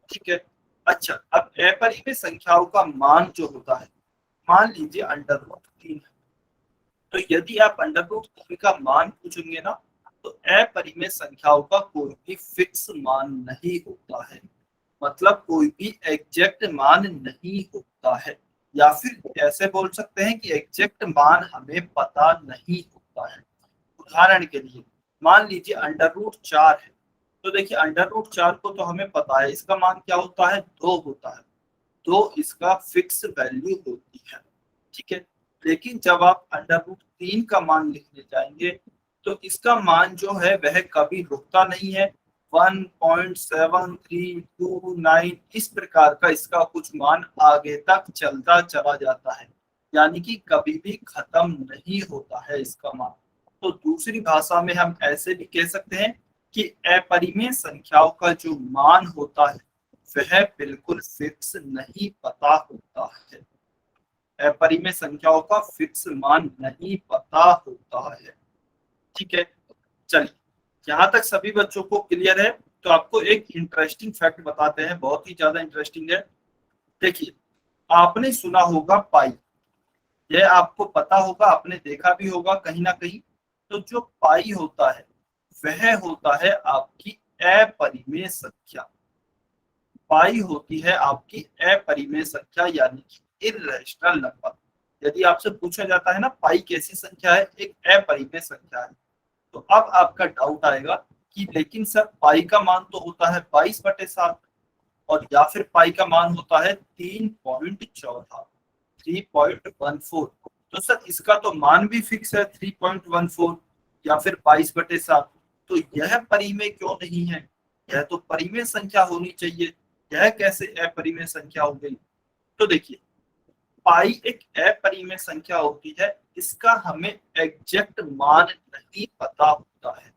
[SPEAKER 1] ठीक है, अच्छा, अब अपरिमेय संख्याओं का मान जो होता है, मान लीजिए अंडर रूट 3 है, तो यदि आप अंडर रूट 3 का मान पूछेंगे ना, तो अपरिमेय संख्याओं का कोई भी फिक्स मान नहीं होता है। मतलब कोई भी एग्जैक्ट मान नहीं होता है, या फिर ऐसे बोल सकते हैं कि एग्जैक्ट मान हमें पता नहीं होता है। उदाहरण के लिए मान लीजिए अंडर रूट 4 है, तो देखिए अंडर रूट 4 को तो हमें पता है इसका मान क्या होता है? 2 होता है। 2 इसका फिक्स वैल्यू होती है। ठीक है, लेकिन जब आप अंडर रूट 3 का मान लिखने जाएंगे, तो इसका मान जो है वह कभी रुकता नहीं है। 1.7329 इस प्रकार का इसका कुछ मान आगे तक चलता चला जाता है, यानी कि कभी भी खत्म नहीं होता है इसका मान। तो दूसरी भाषा में हम ऐसे भी कह सकते हैं कि अपरिमेय संख्याओं का जो मान होता है वह बिल्कुल फिक्स नहीं पता होता है। अपरिमेय संख्याओं का फिक्स मान नहीं पता होता है। ठीक है, चलिए, यहाँ तक सभी बच्चों को क्लियर है? तो आपको एक इंटरेस्टिंग फैक्ट बताते हैं, बहुत ही ज्यादा इंटरेस्टिंग है। देखिए, आपने सुना होगा पाई, यह आपको पता होगा, आपने देखा भी होगा कहीं ना कहीं। तो जो पाई होता है वह होता है आपकी अपरिमेय संख्या। पाई होती है आपकी अपरिमेय संख्या, यानी कि इर्रेशनल नंबर। यदि आपसे पूछा जाता है ना पाई कैसी संख्या है? एक अपरिमेय संख्या है। तो अब आपका डाउट आएगा कि लेकिन सर पाई का मान तो होता है 22/7, और या फिर पाई का मान होता है 3.14। तो सर इसका तो मान भी फिक्स है 3.14 या फिर 22/7। तो यह परिमेय क्यों नहीं है? यह तो परिमेय संख्या होनी चाहिए, यह कैसे अपरिमेय संख्या हो गई? तो देखिए, पाई एक अपरिमेय संख्या होती है, इसका हमें एग्जैक्ट मान नहीं पता होता है।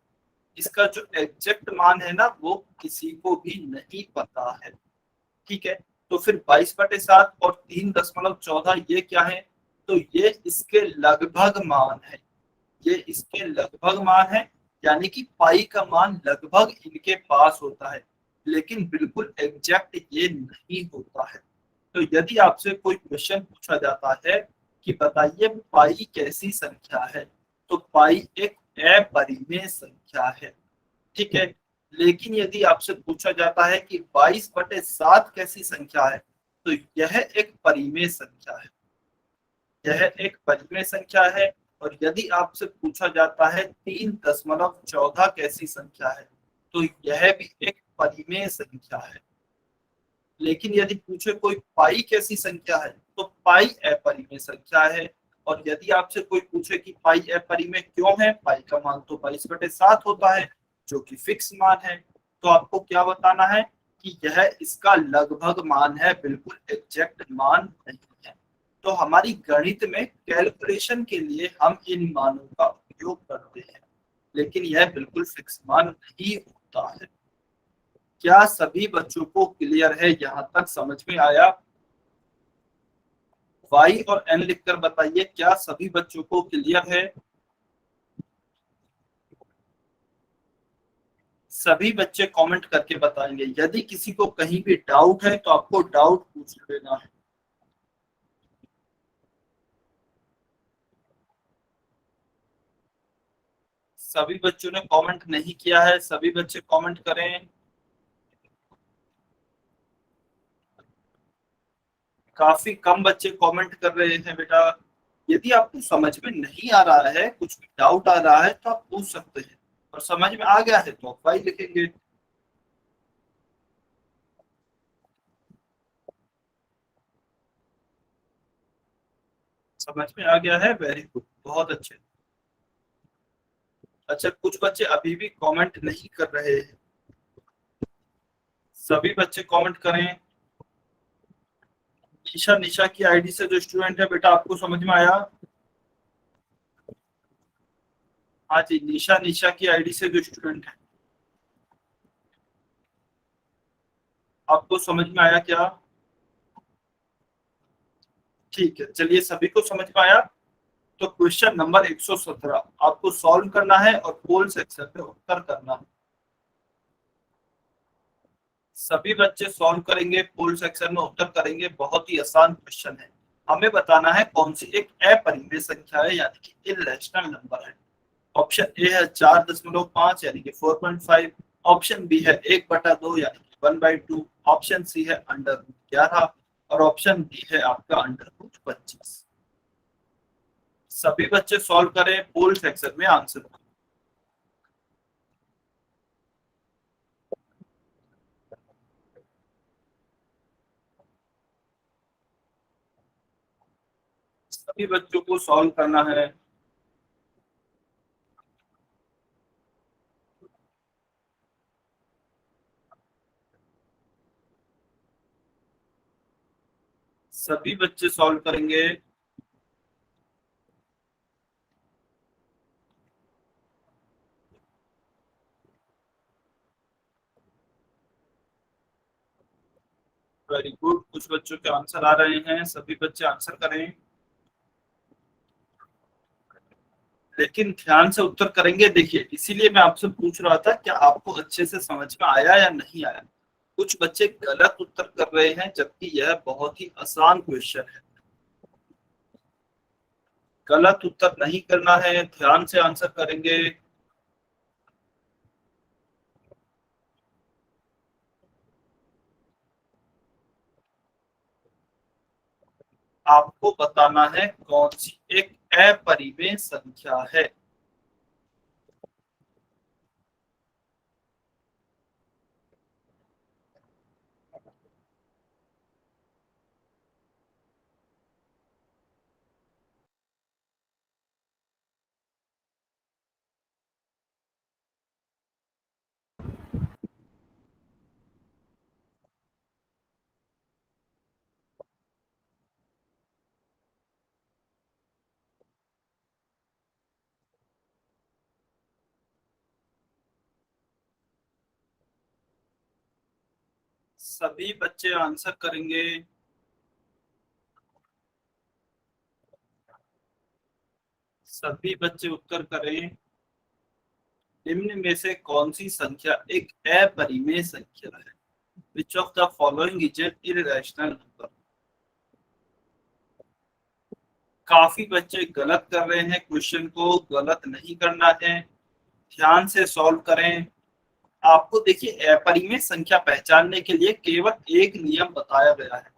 [SPEAKER 1] इसका जो एग्जैक्ट मान है ना, वो किसी को भी नहीं पता है। ठीक है, तो फिर 22/7 और 3.14 ये क्या है? तो ये इसके लगभग मान है, ये इसके लगभग मान है, यानी कि पाई का मान लगभग इनके पास होता है, लेकिन बिल्कुल एग्जैक्ट ये नहीं होता है। तो यदि आपसे कोई क्वेश्चन पूछा जाता है कि बताइए पाई कैसी संख्या है, तो पाई एक अपरिमेय संख्या है। ठीक है, लेकिन यदि आपसे पूछा जाता है कि 22/7 कैसी संख्या है, तो यह एक परिमेय संख्या है, यह एक परिमेय संख्या है। और यदि आपसे पूछा जाता है 3.14 कैसी संख्या है, तो यह भी एक परिमेय संख्या है। लेकिन यदि पूछे कोई पाई कैसी संख्या है, तो पाई अपरिमेय संख्या है। और यदि आपसे कोई पूछे कि पाई अपरिमेय क्यों है, पाई का मान तो 22/7 होता है, जो कि फिक्स मान है, तो आपको क्या बताना है कि यह इसका लगभग मान है, बिल्कुल एग्जैक्ट मान नहीं है। तो हमारी गणित में कैलकुलेशन के लिए हम इन मानों का उपयोग करते हैं, लेकिन यह बिल्कुल फिक्स मान नहीं होता है। क्या सभी बच्चों को क्लियर है? यहां तक समझ में आया? वाई और एन लिखकर बताइए, क्या सभी बच्चों को क्लियर है? सभी बच्चे कमेंट करके बताएंगे। यदि किसी को कहीं भी डाउट है तो आपको डाउट पूछ लेना है। सभी बच्चों ने कमेंट नहीं किया है, सभी बच्चे कमेंट करें। काफी कम बच्चे कमेंट कर रहे हैं बेटा। यदि आपको समझ में नहीं आ रहा है, कुछ भी डाउट आ रहा है, तो आप पूछ सकते हैं, और समझ में आ गया है तो आप वाई लिखेंगे। समझ में आ गया है, वेरी गुड, बहुत अच्छे। अच्छा, कुछ बच्चे अभी भी कमेंट नहीं कर रहे हैं, सभी बच्चे कमेंट करें। निशा, निशा की आईडी से जो स्टूडेंट है बेटा, आपको समझ में आया? हाँ जी, निशा, निशा की आईडी से जो स्टूडेंट है, आपको समझ में आया क्या? ठीक है, चलिए, सभी को समझ में आया। तो क्वेश्चन नंबर 117 आपको सॉल्व करना है और पोल सेक्शन में उत्तर करना है। सभी बच्चे सॉल्व करेंगे, पोल सेक्शन में उत्तर करेंगे। बहुत ही आसान क्वेश्चन है। हमें बताना है कौन सी एक अपरिमेय संख्या है, यानी कि इर्रेशनल नंबर है। ऑप्शन ए है 4.5 यानी कि 4.5। ऑप्शन बी है 1/2 यानी कि 1/2। ऑप्शन सी है √11 और ऑप्शन डी है आपका √25। सभी बच्चे सॉल्व करें, पोल सेक्शन में आंसर। सभी बच्चों को सॉल्व करना है। सभी बच्चे सॉल्व करेंगे। वेरी गुड, कुछ बच्चों के आंसर आ रहे हैं, सभी बच्चे आंसर करें, लेकिन ध्यान से उत्तर करेंगे। देखिए, इसीलिए मैं आपसे पूछ रहा था क्या आपको अच्छे से समझ में आया या नहीं आया। कुछ बच्चे गलत उत्तर कर रहे हैं, जबकि यह बहुत ही आसान क्वेश्चन है। गलत उत्तर नहीं करना है, ध्यान से आंसर करेंगे। आपको बताना है कौन सी एक अपरिमेय संख्या है। सभी बच्चे आंसर करेंगे। सभी बच्चे उत्तर करें। निम्न में से कौन सी संख्या एक अपरिमेय संख्या है? Which of the following is an irrational number? काफी बच्चे गलत कर रहे हैं, क्वेश्चन को गलत नहीं करना है, ध्यान से सॉल्व करें। आपको देखिए अपरिमेय संख्या पहचानने के लिए केवल एक नियम बताया गया है।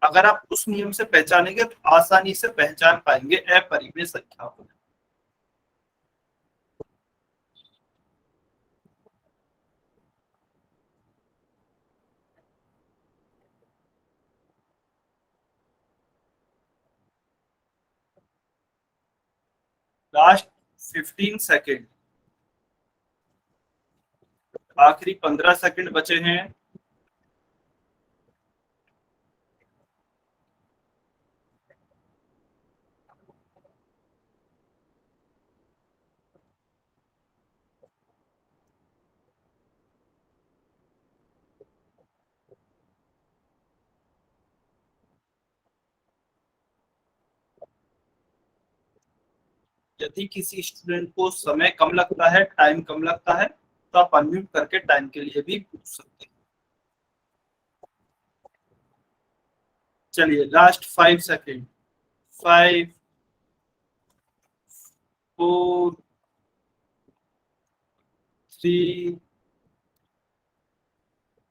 [SPEAKER 1] अगर आप उस नियम से पहचानेंगे तो आसानी से पहचान पाएंगे अपरिमेय संख्या को। लास्ट 15 सेकेंड, आखिरी 15 सेकेंड बचे हैं। यदि किसी स्टूडेंट को समय कम लगता है, टाइम कम लगता है, तो आप अनम्यूट करके टाइम के लिए भी पूछ सकते हैं। चलिए लास्ट 5 सेकेंड, 5 4 3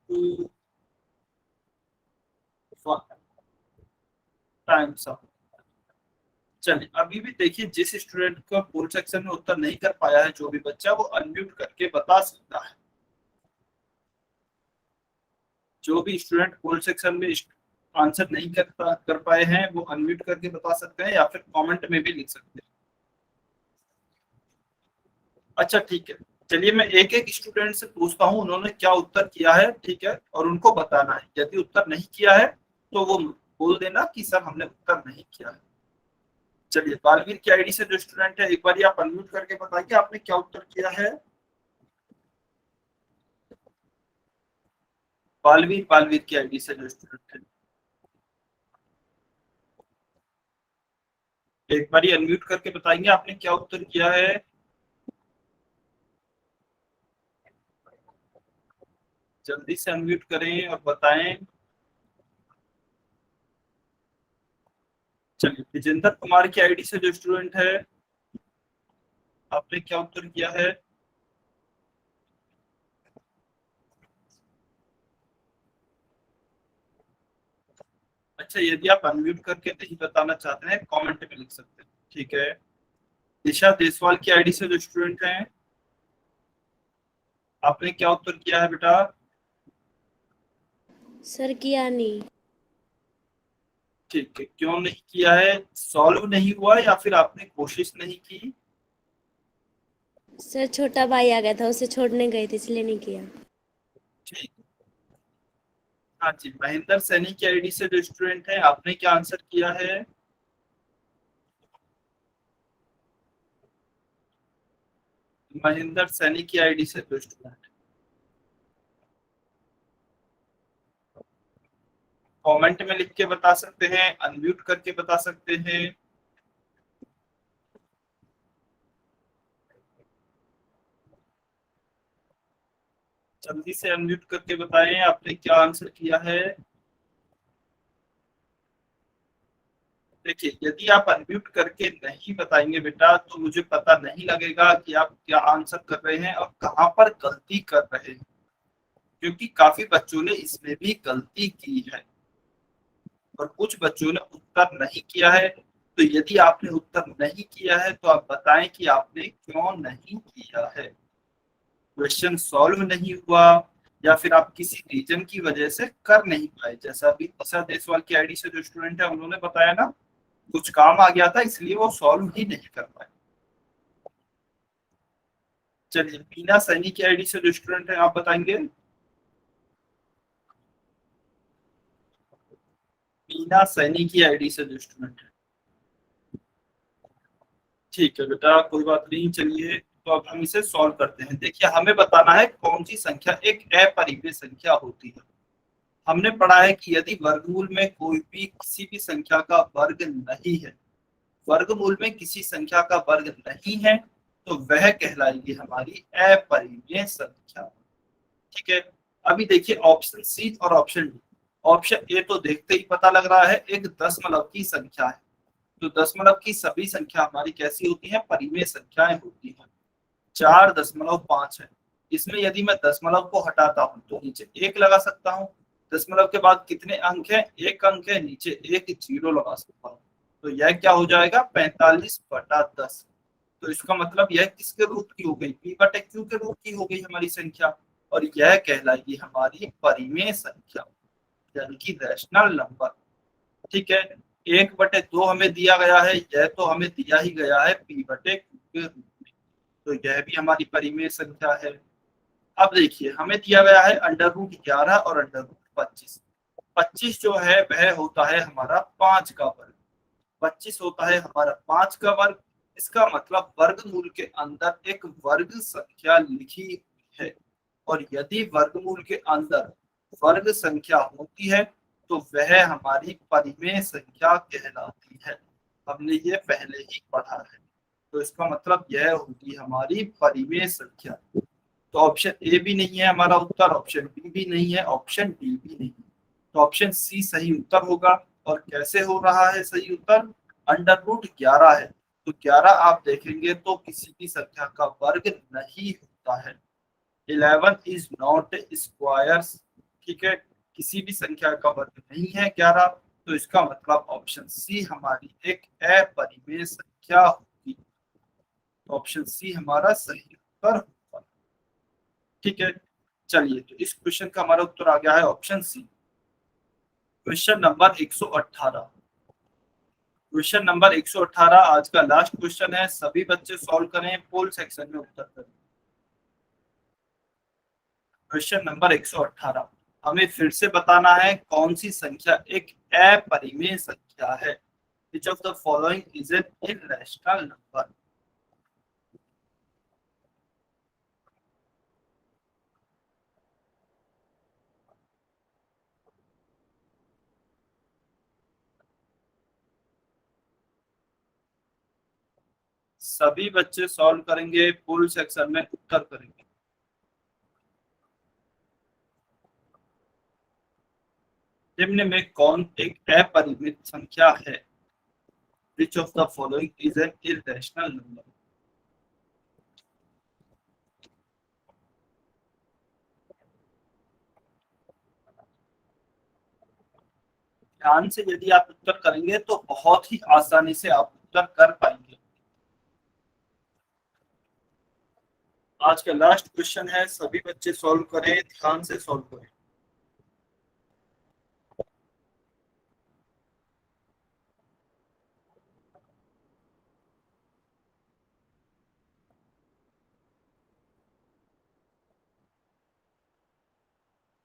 [SPEAKER 1] 2 1, टाइम्स अप। चलिए अभी भी देखिए, जिस स्टूडेंट का पूर्ण सेक्शन में उत्तर नहीं कर पाया है, जो भी बच्चा, वो अनम्यूट करके बता सकता है। जो भी स्टूडेंट पूर्ण सेक्शन में आंसर नहीं कर पाए हैं, वो अनम्यूट करके बता सकते हैं या फिर कमेंट में भी लिख सकते हैं। अच्छा ठीक है, चलिए मैं एक एक स्टूडेंट से पूछता हूँ उन्होंने क्या उत्तर किया है, ठीक है, और उनको बताना है। यदि उत्तर नहीं किया है तो वो बोल देना कि सर हमने उत्तर नहीं किया है। चलिए बालवीर की आईडी से जो स्टूडेंट है, एक बार आप अनम्यूट करके बताइए आपने क्या उत्तर किया है। बालवीर की आईडी से जो स्टूडेंट है, एक बार अनम्यूट करके बताएंगे आपने क्या उत्तर किया है। जल्दी से अनम्यूट करें और बताएं। चलिए विजेंद्र कुमार की आईडी से जो स्टूडेंट है, आपने क्या उत्तर किया है। अच्छा यदि आप अनम्यूट करके नहीं बताना चाहते हैं, कमेंट में लिख सकते हैं, ठीक है। दिशा देसवाल की आईडी से जो स्टूडेंट हैं, आपने क्या उत्तर किया है बेटा।
[SPEAKER 3] सर किया नहीं।
[SPEAKER 1] ठीक है, क्यों नहीं किया है? सॉल्व नहीं हुआ या फिर आपने कोशिश नहीं की?
[SPEAKER 3] सर छोटा भाई आ गया था, उसे छोड़ने गए थे इसलिए नहीं किया।
[SPEAKER 1] ठीक, हाँ जी। महेंद्र सैनी की आईडी से जो स्टूडेंट है, आपने क्या आंसर किया है। महेंद्र सैनी की आईडी से जो स्टूडेंट, कमेंट में लिख के बता सकते हैं, अनम्यूट करके बता सकते हैं। जल्दी से अनम्यूट करके बताएं आपने क्या आंसर किया है। देखिए यदि आप अनम्यूट करके नहीं बताएंगे बेटा, तो मुझे पता नहीं लगेगा कि आप क्या आंसर कर रहे हैं और कहां पर गलती कर रहे हैं, क्योंकि काफी बच्चों ने इसमें भी गलती की है और कुछ बच्चों ने उत्तर नहीं किया है। तो यदि आपने उत्तर नहीं किया है तो आप बताएं कि आपने क्यों नहीं किया है। क्वेश्चन सॉल्व नहीं हुआ या फिर आप किसी रीजन की वजह से कर नहीं पाए। जैसा अभी दिशा देसवाल की आईडी से जो स्टूडेंट है, उन्होंने बताया ना, कुछ काम आ गया था इसलिए वो सॉल्व ही नहीं कर पाए। चलिए मीना सैनी की आईडी से जो स्टूडेंट है, आप बताएंगे। मीना सैनी की आईडी से जो स्टूडेंट है, ठीक है बेटा, कोई बात नहीं। चलिए तो अब हम इसे सॉल्व करते हैं। देखिए हमें बताना है कौन सी संख्या एक अपरिमेय संख्या होती है। हमने पढ़ा है कि यदि वर्गमूल में कोई भी किसी भी संख्या का वर्ग नहीं है, वर्गमूल में किसी संख्या का वर्ग नहीं है, तो वह कहलाएगी हमारी अपरिमेय संख्या। ठीक है, अभी देखिए ऑप्शन सी और ऑप्शन डी। ऑप्शन ए तो देखते ही पता लग रहा है एक दशमलव की संख्या है, तो दशमलव की सभी संख्या हमारी कैसी होती है, परिमेय संख्याएं होती हैं। 4.5 है, इसमें यदि मैं दशमलव को हटाता हूं तो नीचे एक लगा सकता हूं। दशमलव के बाद कितने अंक है, एक अंक है, नीचे एक जीरो लगा सकता हूं। तो यह क्या हो जाएगा, 45/10। तो इसका मतलब यह किसके रूप की हो गई, p/q के रूप की हो गई हमारी संख्या, और यह कहलाएगी हमारी परिमेय संख्या यानी कि रैशनल नंबर। ठीक है, 1/2 हमें दिया गया है, यह तो हमें दिया ही गया है p/q के रूप में, तो यह भी हमारी परिमेय संख्या है। अब देखिए हमें दिया गया है √11 और √25। 25 जो है वह होता है हमारा 5 का वर्ग, 25 होता है हमारा 5 का वर्ग। इसका मतलब वर्गमूल के अंदर एक वर्ग संख्या लिखी हुई है, और यदि वर्गमूल के अंदर वर्ग संख्या होती है तो वह हमारी परिमेय संख्या कहलाती है। हमने ये पहले ही पढ़ा है, तो इसका मतलब यह होगी हमारी परिमेय संख्या। तो ऑप्शन ए भी नहीं है हमारा उत्तर, ऑप्शन बी भी नहीं है, ऑप्शन डी भी नहीं है, तो ऑप्शन सी सही उत्तर होगा। और कैसे हो रहा है सही उत्तर, √11 है, तो 11 आप देखेंगे तो किसी भी संख्या का वर्ग नहीं होता है। 11 इज नॉट स्क्वायर्स। ठीक है, किसी भी संख्या का वर्ग नहीं है 11, तो इसका मतलब ऑप्शन सी हमारी एक अपरिमेय संख्या होगी। ऑप्शन सी हमारा सही उत्तर होगा। ठीक है, चलिए तो इस क्वेश्चन का हमारा उत्तर आ गया है option C. Question number 118। Question number 118 आज का लास्ट क्वेश्चन है, सभी बच्चे सॉल्व करें, पोल सेक्शन में उत्तर करें। क्वेश्चन नंबर 118, हमें फिर से बताना है कौन सी संख्या एक अपरिमेय संख्या है। Which of the following is an irrational number? सभी बच्चे सॉल्व करेंगे, फुल सेक्शन में उत्तर करेंगे। निम्न में कौन एक अपरिमित संख्या है? Which of the following is an irrational number? ध्यान से यदि आप उत्तर करेंगे तो बहुत ही आसानी से आप उत्तर कर पाएंगे। आज का लास्ट क्वेश्चन है, सभी बच्चे सॉल्व करें, ध्यान से सॉल्व करें।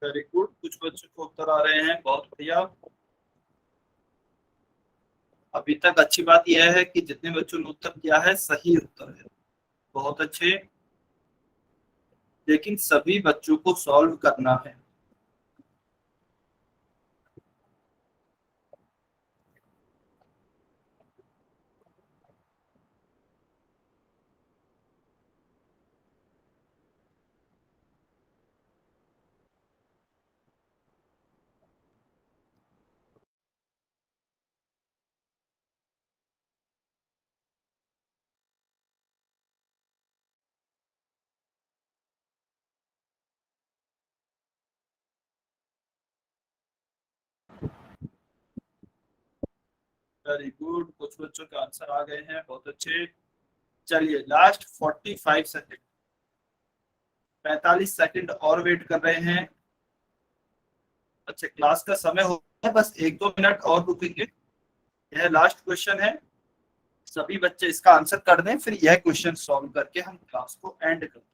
[SPEAKER 1] वेरी गुड, कुछ बच्चों को उत्तर आ रहे हैं, बहुत बढ़िया। अभी तक अच्छी बात यह है कि जितने बच्चों ने उत्तर किया है सही उत्तर है, बहुत अच्छे। लेकिन सभी बच्चों को सॉल्व करना है। वेरी गुड, कुछ बच्चों के आंसर आ गए हैं, बहुत अच्छे। चलिए लास्ट 45 सेकंड, 45 सेकंड और वेट कर रहे हैं। अच्छा क्लास का समय हो गया, बस 1-2 मिनट और रुकेंगे। यह लास्ट क्वेश्चन है, सभी बच्चे इसका आंसर कर दें, फिर यह क्वेश्चन सॉल्व करके हम क्लास को एंड कर दें।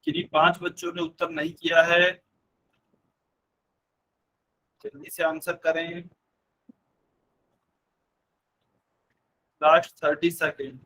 [SPEAKER 1] किन्हीं 5 बच्चों ने उत्तर नहीं किया है, जल्दी से आंसर करें, last 30 second.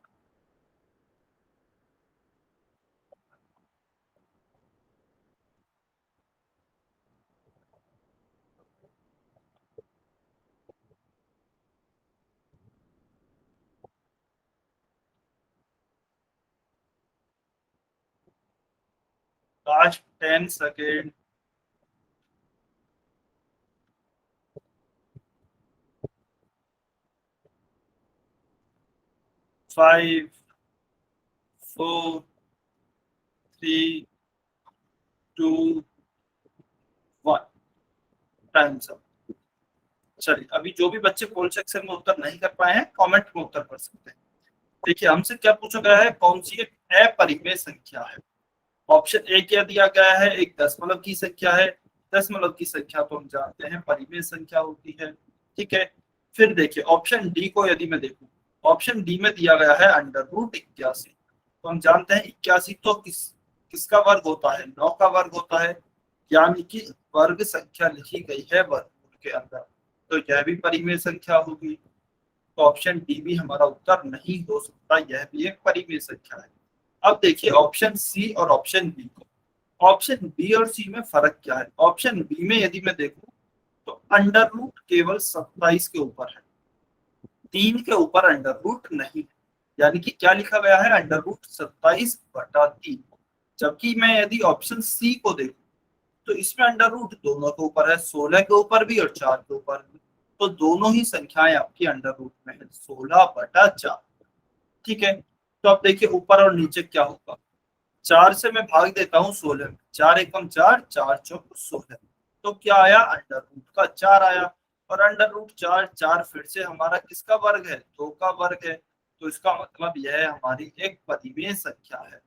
[SPEAKER 1] Last 10 second. 5 4 3 2 1 times up. चलिए, अभी जो भी बच्चे पोल सेक्शन में उत्तर नहीं कर पाए हैं कमेंट में उत्तर कर सकते हैं। देखिए हमसे क्या पूछा गया है, कौन सी एक अपरिमेय संख्या है। ऑप्शन ए क्या दिया गया है, एक दशमलव की संख्या है। दशमलव की संख्या तो हम जानते हैं परिमेय संख्या होती है, ठीक है। फिर देखिए ऑप्शन डी को यदि मैं देखूं, ऑप्शन डी में दिया गया है √81। तो हम जानते हैं 81 तो किसका वर्ग होता है, 9 का वर्ग होता है, यानी कि वर्ग संख्या लिखी गई है वर्गमूल के अंदर, तो यह भी परिमेय संख्या होगी। तो ऑप्शन डी भी हमारा उत्तर नहीं हो सकता, यह भी एक परिमेय संख्या है। अब देखिए ऑप्शन सी और ऑप्शन बी को, ऑप्शन बी और सी में फर्क क्या है। ऑप्शन बी में यदि मैं देखूं तो अंडर रूट केवल 27 के ऊपर है, 3 के ऊपर अंडर रूट नहीं, यानी कि क्या लिखा गया है, अंडर रूट 27/3। जबकि मैं यदि ऑप्शन सी को देखूं तो इसमें अंडर रूट दोनों के ऊपर है, 16 के ऊपर भी और 4 के ऊपर भी, तो दोनों ही संख्याएं आपकी अंडर रूट में है, 16/4। ठीक है, तो अब देखिए ऊपर और नीचे क्या होगा। 4 से मैं भाग देता हूँ 16 में, 4 एकम 4, 4 चौक 16, तो क्या आया, अंडर रूट का 4 आया। और अंडर रूट 4, 4 फिर से हमारा किसका वर्ग है, 2 का वर्ग है, तो इसका मतलब यह हमारी एक परिमेय संख्या है।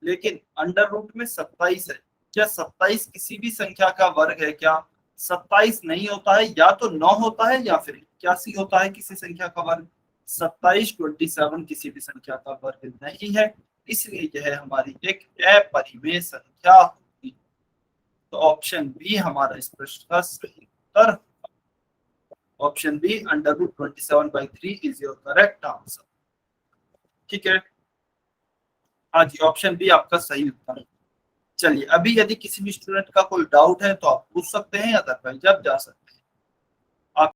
[SPEAKER 1] लेकिन अंडर रूट में 27 है, क्या 27 किसी भी संख्या का वर्ग है क्या, 27 नहीं होता है, या तो 9 होता है या फिर 81 होता है किसी संख्या का वर्ग। 27 27 किसी भी संख्या का वर्ग नहीं है, इसलिए यह हमारी एक अपरिमेय संख्या होगी। तो ऑप्शन बी हमारा इस प्रश्न का सही उत्तर, option B √27/3 is your correct answer. ठीक है, हाँ जी, ऑप्शन बी आपका सही उत्तर है। चलिए, अभी यदि किसी भी स्टूडेंट का कोई डाउट है तो आप पूछ सकते हैं, अदरवाइज आप जा सकते हैं।